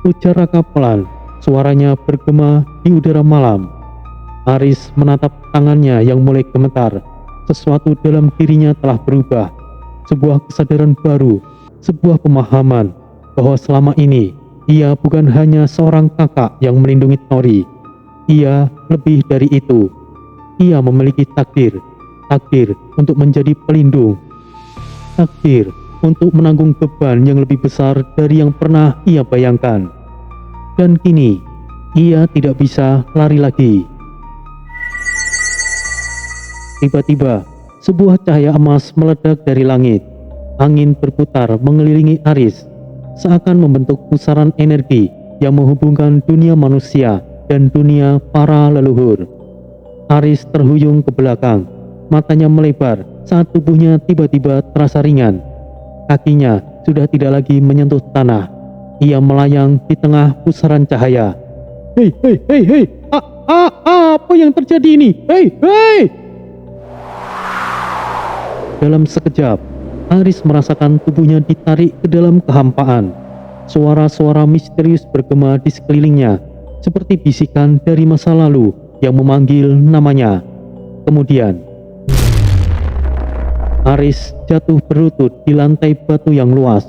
Ujar Raka pelan, suaranya bergema di udara malam. Aris menatap tangannya yang mulai gemetar. Sesuatu dalam dirinya telah berubah. Sebuah kesadaran baru, sebuah pemahaman bahwa selama ini ia bukan hanya seorang kakak yang melindungi Tori. Ia lebih dari itu. Ia memiliki takdir untuk menjadi pelindung, takdir untuk menanggung beban yang lebih besar dari yang pernah ia bayangkan. Dan kini, ia tidak bisa lari lagi. Tiba-tiba, sebuah cahaya emas meledak dari langit. Angin berputar mengelilingi Aris, seakan membentuk pusaran energi yang menghubungkan dunia manusia dan dunia para leluhur. Aris terhuyung ke belakang, matanya melebar saat tubuhnya tiba-tiba terasa ringan. Kakinya sudah tidak lagi menyentuh tanah. Ia melayang di tengah pusaran cahaya. Hei, apa yang terjadi ini? Hei! Dalam sekejap, Aris merasakan tubuhnya ditarik ke dalam kehampaan. Suara-suara misterius bergema di sekelilingnya, seperti bisikan dari masa lalu yang memanggil namanya. Kemudian, Aris jatuh berlutut di lantai batu yang luas.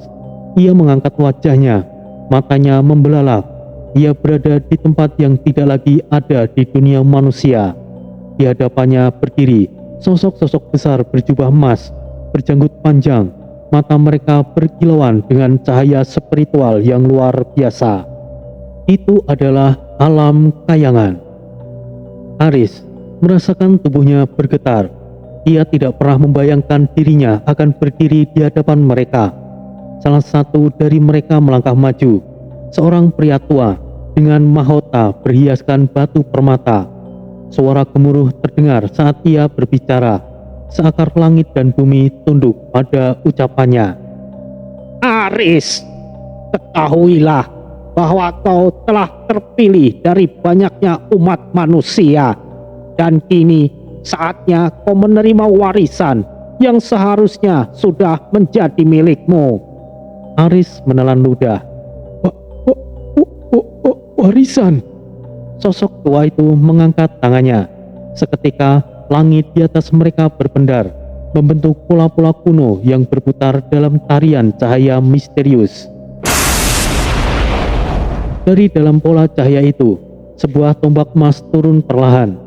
Ia mengangkat wajahnya, matanya membelalak. Ia berada di tempat yang tidak lagi ada di dunia manusia. Di hadapannya berdiri sosok-sosok besar berjubah emas, berjanggut panjang. Mata mereka berkilauan dengan cahaya spiritual yang luar biasa. Itu adalah alam kayangan. Aris merasakan tubuhnya bergetar. Ia tidak pernah membayangkan dirinya akan berdiri di hadapan mereka. Salah satu dari mereka melangkah maju. Seorang pria tua dengan mahkota berhiaskan batu permata. Suara gemuruh terdengar saat ia berbicara. Seakar langit dan bumi tunduk pada ucapannya. Aris, ketahuilah bahwa kau telah terpilih dari banyaknya umat manusia, dan kini saatnya kau menerima warisan yang seharusnya sudah menjadi milikmu. Aris menelan ludah. Warisan. Sosok tua itu mengangkat tangannya. Seketika langit di atas mereka berpendar, membentuk pola-pola kuno yang berputar dalam tarian cahaya misterius. Dari dalam pola cahaya itu, sebuah tombak emas turun perlahan.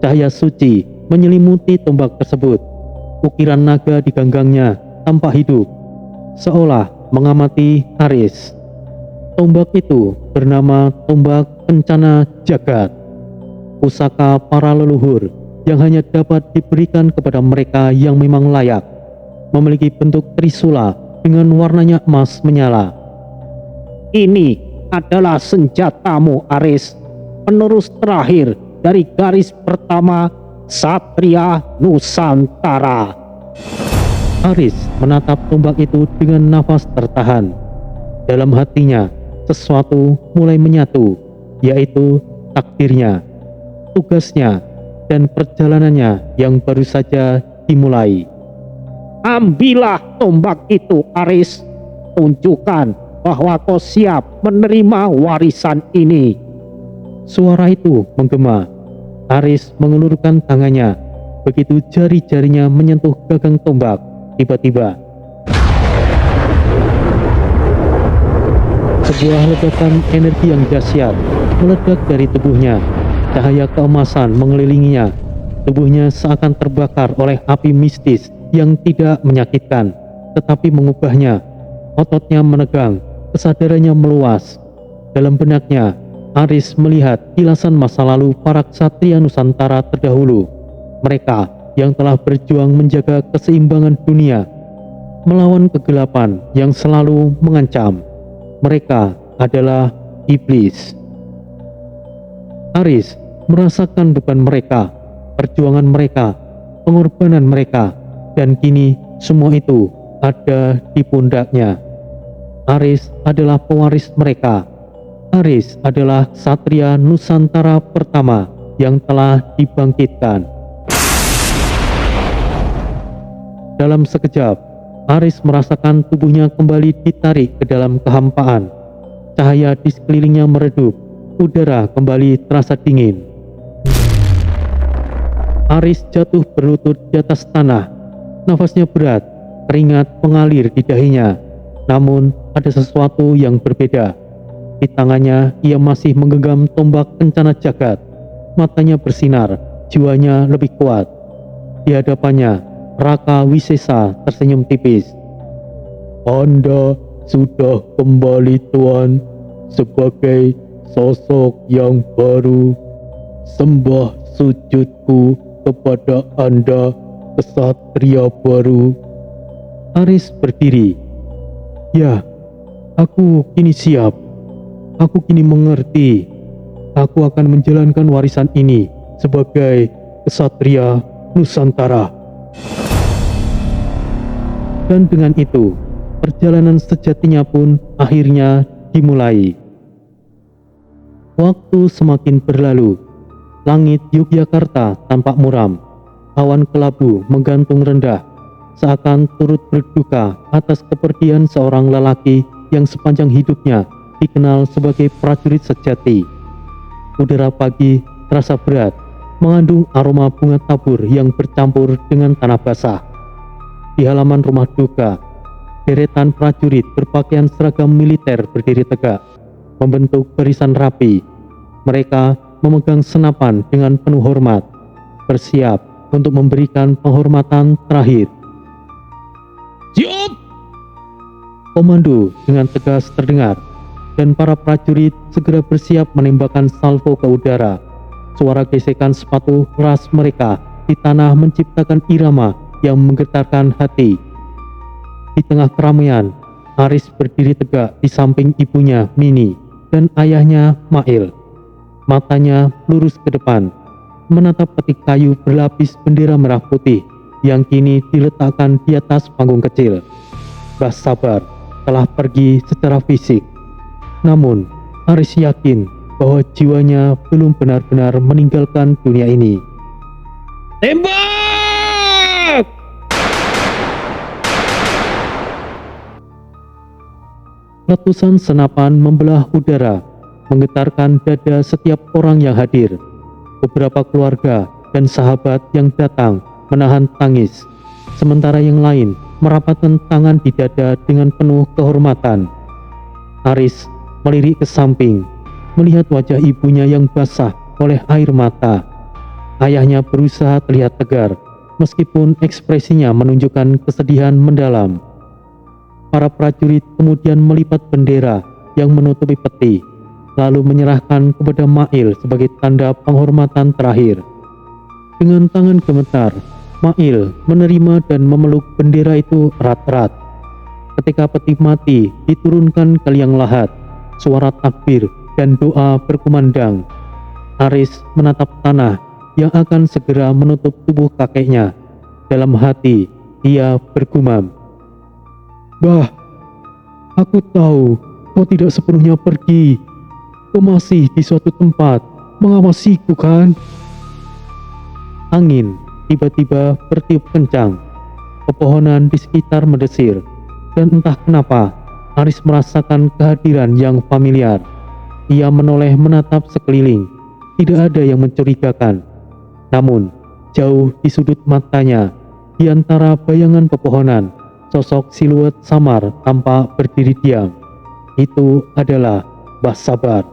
Cahaya suci menyelimuti tombak tersebut. Ukiran naga di ganggangnya tampak hidup, seolah mengamati Aris. Tombak itu bernama Tombak Kencana Jagat, pusaka para leluhur yang hanya dapat diberikan kepada mereka yang memang layak. Memiliki bentuk trisula dengan warnanya emas menyala. Ini adalah senjatamu, Aris, penerus terakhir dari garis pertama Satria Nusantara. Aris menatap tombak itu dengan nafas tertahan. Dalam hatinya, sesuatu mulai menyatu, yaitu takdirnya, tugasnya, dan perjalanannya yang baru saja dimulai. Ambillah tombak itu, Aris. Tunjukkan bahwa kau siap menerima warisan ini. Suara itu menggema. Aris mengulurkan tangannya. Begitu jari-jarinya menyentuh gagang tombak, tiba-tiba sebuah ledakan energi yang dahsyat meledak dari tubuhnya. Cahaya keemasan mengelilinginya. Tubuhnya seakan terbakar oleh api mistis yang tidak menyakitkan, tetapi mengubahnya. Ototnya menegang, kesadarannya meluas. Dalam benaknya, Aris melihat kilasan masa lalu para ksatria Nusantara terdahulu. Mereka yang telah berjuang menjaga keseimbangan dunia, melawan kegelapan yang selalu mengancam. Mereka adalah iblis. Aris merasakan beban mereka, perjuangan mereka, pengorbanan mereka, dan kini semua itu ada di pundaknya. Aris adalah pewaris mereka. Aris adalah Satria Nusantara pertama yang telah dibangkitkan. Dalam sekejap, Aris merasakan tubuhnya kembali ditarik ke dalam kehampaan. Cahaya di sekelilingnya meredup, udara kembali terasa dingin. Aris jatuh berlutut di atas tanah. Nafasnya berat, keringat mengalir di dahinya. Namun ada sesuatu yang berbeda. Di tangannya ia masih menggenggam tombak kencana jagat. Matanya bersinar, jiwanya lebih kuat. Di hadapannya, Raka Wisesa tersenyum tipis. Anda sudah kembali, Tuan, sebagai sosok yang baru. Sembah sujudku kepada Anda, kesatria baru. Aris berdiri. Ya, aku kini siap. Aku kini mengerti. Aku akan menjalankan warisan ini sebagai kesatria Nusantara. Dan dengan itu, perjalanan sejatinya pun akhirnya dimulai. Waktu semakin berlalu. Langit Yogyakarta tampak muram. Awan kelabu menggantung rendah, seakan turut berduka atas kepergian seorang lelaki yang sepanjang hidupnya dikenal sebagai prajurit sejati. Udara pagi terasa berat, mengandung aroma bunga tabur yang bercampur dengan tanah basah. Di halaman rumah duka, deretan prajurit berpakaian seragam militer berdiri tegak, membentuk barisan rapi. Mereka memegang senapan dengan penuh hormat, bersiap untuk memberikan penghormatan terakhir. Siap! Komando dengan tegas terdengar, dan para prajurit segera bersiap menembakkan salvo ke udara. Suara gesekan sepatu keras mereka di tanah menciptakan irama yang menggetarkan hati. Di tengah keramaian, Aris berdiri tegak di samping ibunya Mini dan ayahnya Mail. Matanya lurus ke depan, menatap peti kayu berlapis bendera merah putih yang kini diletakkan di atas panggung kecil. Bas Sabar telah pergi secara fisik, namun Aris yakin bahwa jiwanya belum benar-benar meninggalkan dunia ini. Tembak! Letusan senapan membelah udara, menggetarkan dada setiap orang yang hadir. Beberapa keluarga dan sahabat yang datang menahan tangis, sementara yang lain merapatkan tangan di dada dengan penuh kehormatan. Aris melirik ke samping, melihat wajah ibunya yang basah oleh air mata. Ayahnya berusaha terlihat tegar, meskipun ekspresinya menunjukkan kesedihan mendalam. Para prajurit kemudian melipat bendera yang menutupi peti, lalu menyerahkan kepada Mail sebagai tanda penghormatan terakhir. Dengan tangan gemetar, Mail menerima dan memeluk bendera itu erat-erat. Ketika peti mati diturunkan ke liang lahat, suara takbir dan doa berkumandang. Aris menatap tanah yang akan segera menutup tubuh kakeknya. Dalam hati, ia bergumam, "Bah, aku tahu kau tidak sepenuhnya pergi. Kau masih di suatu tempat mengawasiku, kan?" Angin tiba-tiba bertiup kencang. Pepohonan di sekitar mendesir, dan entah kenapa Aris merasakan kehadiran yang familiar. Ia menoleh menatap sekeliling. Tidak ada yang mencurigakan. Namun, jauh di sudut matanya, di antara bayangan pepohonan, sosok siluet samar tampak berdiri diam. Itu adalah Bas Sabar.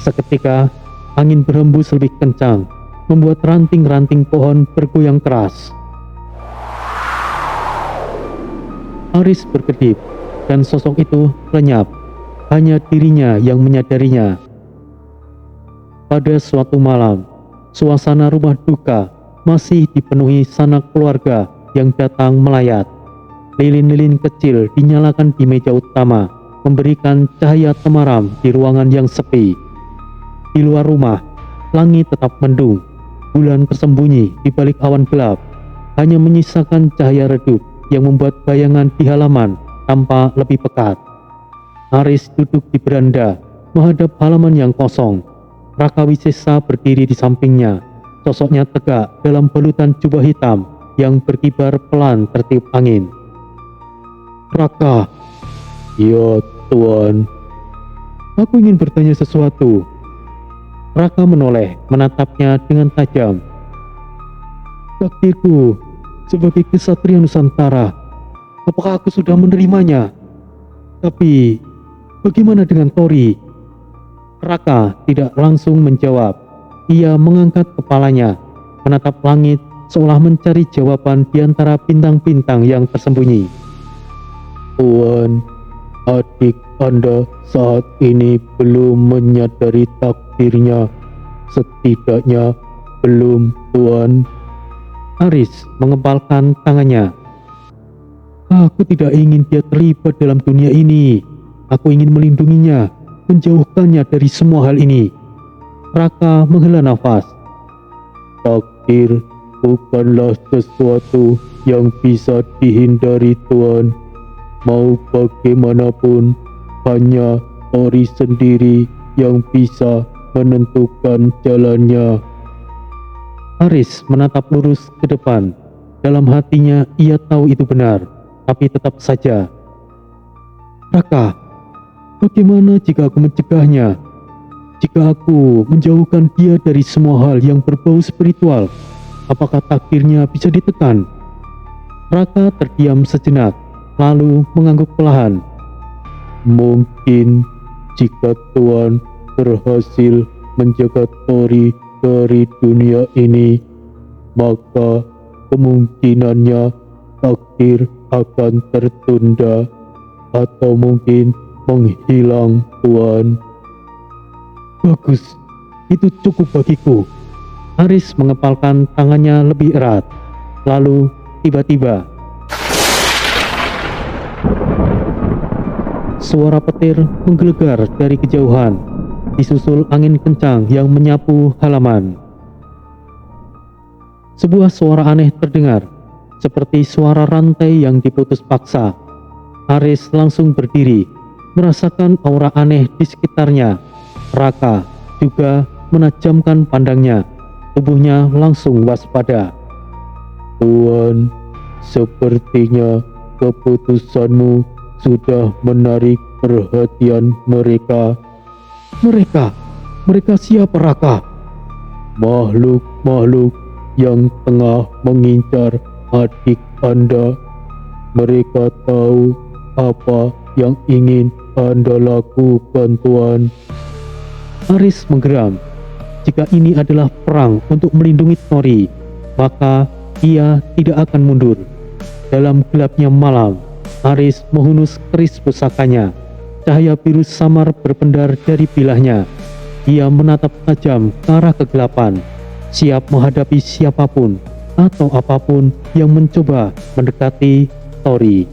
Seketika, angin berhembus lebih kencang, membuat ranting-ranting pohon bergoyang keras. Aris berkedip, dan sosok itu lenyap. Hanya dirinya yang menyadarinya. Pada suatu malam, suasana rumah duka masih dipenuhi sanak keluarga yang datang melayat. Lilin-lilin kecil dinyalakan di meja utama, memberikan cahaya temaram di ruangan yang sepi. Di luar rumah, langit tetap mendung. Bulan tersembunyi di balik awan gelap, hanya menyisakan cahaya redup yang membuat bayangan di halaman tampak lebih pekat. Aris duduk di beranda, menghadap halaman yang kosong. Raka Wisesa berdiri di sampingnya. Sosoknya tegak dalam balutan jubah hitam yang berkibar pelan tertiup angin. "Raka." "Ya, Tuan." "Aku ingin bertanya sesuatu." Raka menoleh, menatapnya dengan tajam. "Takdirku sebagai kesatria Nusantara, apakah aku sudah menerimanya? Tapi bagaimana dengan Tori?" Raka tidak langsung menjawab. Ia mengangkat kepalanya, menatap langit seolah mencari jawaban di antara bintang-bintang yang tersembunyi. "Tuan, adik Anda saat ini belum menyadari takdirnya. Setidaknya belum, Tuan." Aris mengepalkan tangannya. "Aku tidak ingin dia terlibat dalam dunia ini. Aku ingin melindunginya, menjauhkannya dari semua hal ini." Raka menghela nafas. "Takdir bukanlah sesuatu yang bisa dihindari, Tuan. Mau bagaimanapun, hanya Tori sendiri yang bisa menentukan jalannya." Aris menatap lurus ke depan. Dalam hatinya ia tahu itu benar, tapi tetap saja. "Raka, bagaimana jika aku mencegahnya? Jika aku menjauhkan dia dari semua hal yang berbau spiritual, apakah takdirnya bisa ditekan?" Raka terdiam sejenak, lalu mengangguk perlahan. "Mungkin jika Tuan berhasil menjaga Tori dari dunia ini, maka kemungkinannya takdir akan tertunda. atau mungkin menghilang, Tuan. Bagus, itu cukup bagiku. Aris mengepalkan tangannya lebih erat. Lalu tiba-tiba suara petir menggelegar dari kejauhan, disusul angin kencang yang menyapu halaman. Sebuah suara aneh terdengar, seperti suara rantai yang diputus paksa. Aris langsung berdiri, merasakan aura aneh di sekitarnya. Raka juga menajamkan pandangnya, tubuhnya langsung waspada. Tuan, sepertinya keputusanmu sudah menarik perhatian mereka. Mereka siapa, Raka? Makhluk-makhluk yang tengah mengincar adik Anda. Mereka tahu apa yang ingin Anda lakukan, Tuan. Aris menggeram. Jika ini adalah perang untuk melindungi Tori, maka ia tidak akan mundur. Dalam gelapnya malam, Aris menghunus keris pusakanya. Cahaya biru samar berpendar dari bilahnya. Ia menatap tajam ke arah kegelapan, siap menghadapi siapapun atau apapun yang mencoba mendekati Tori.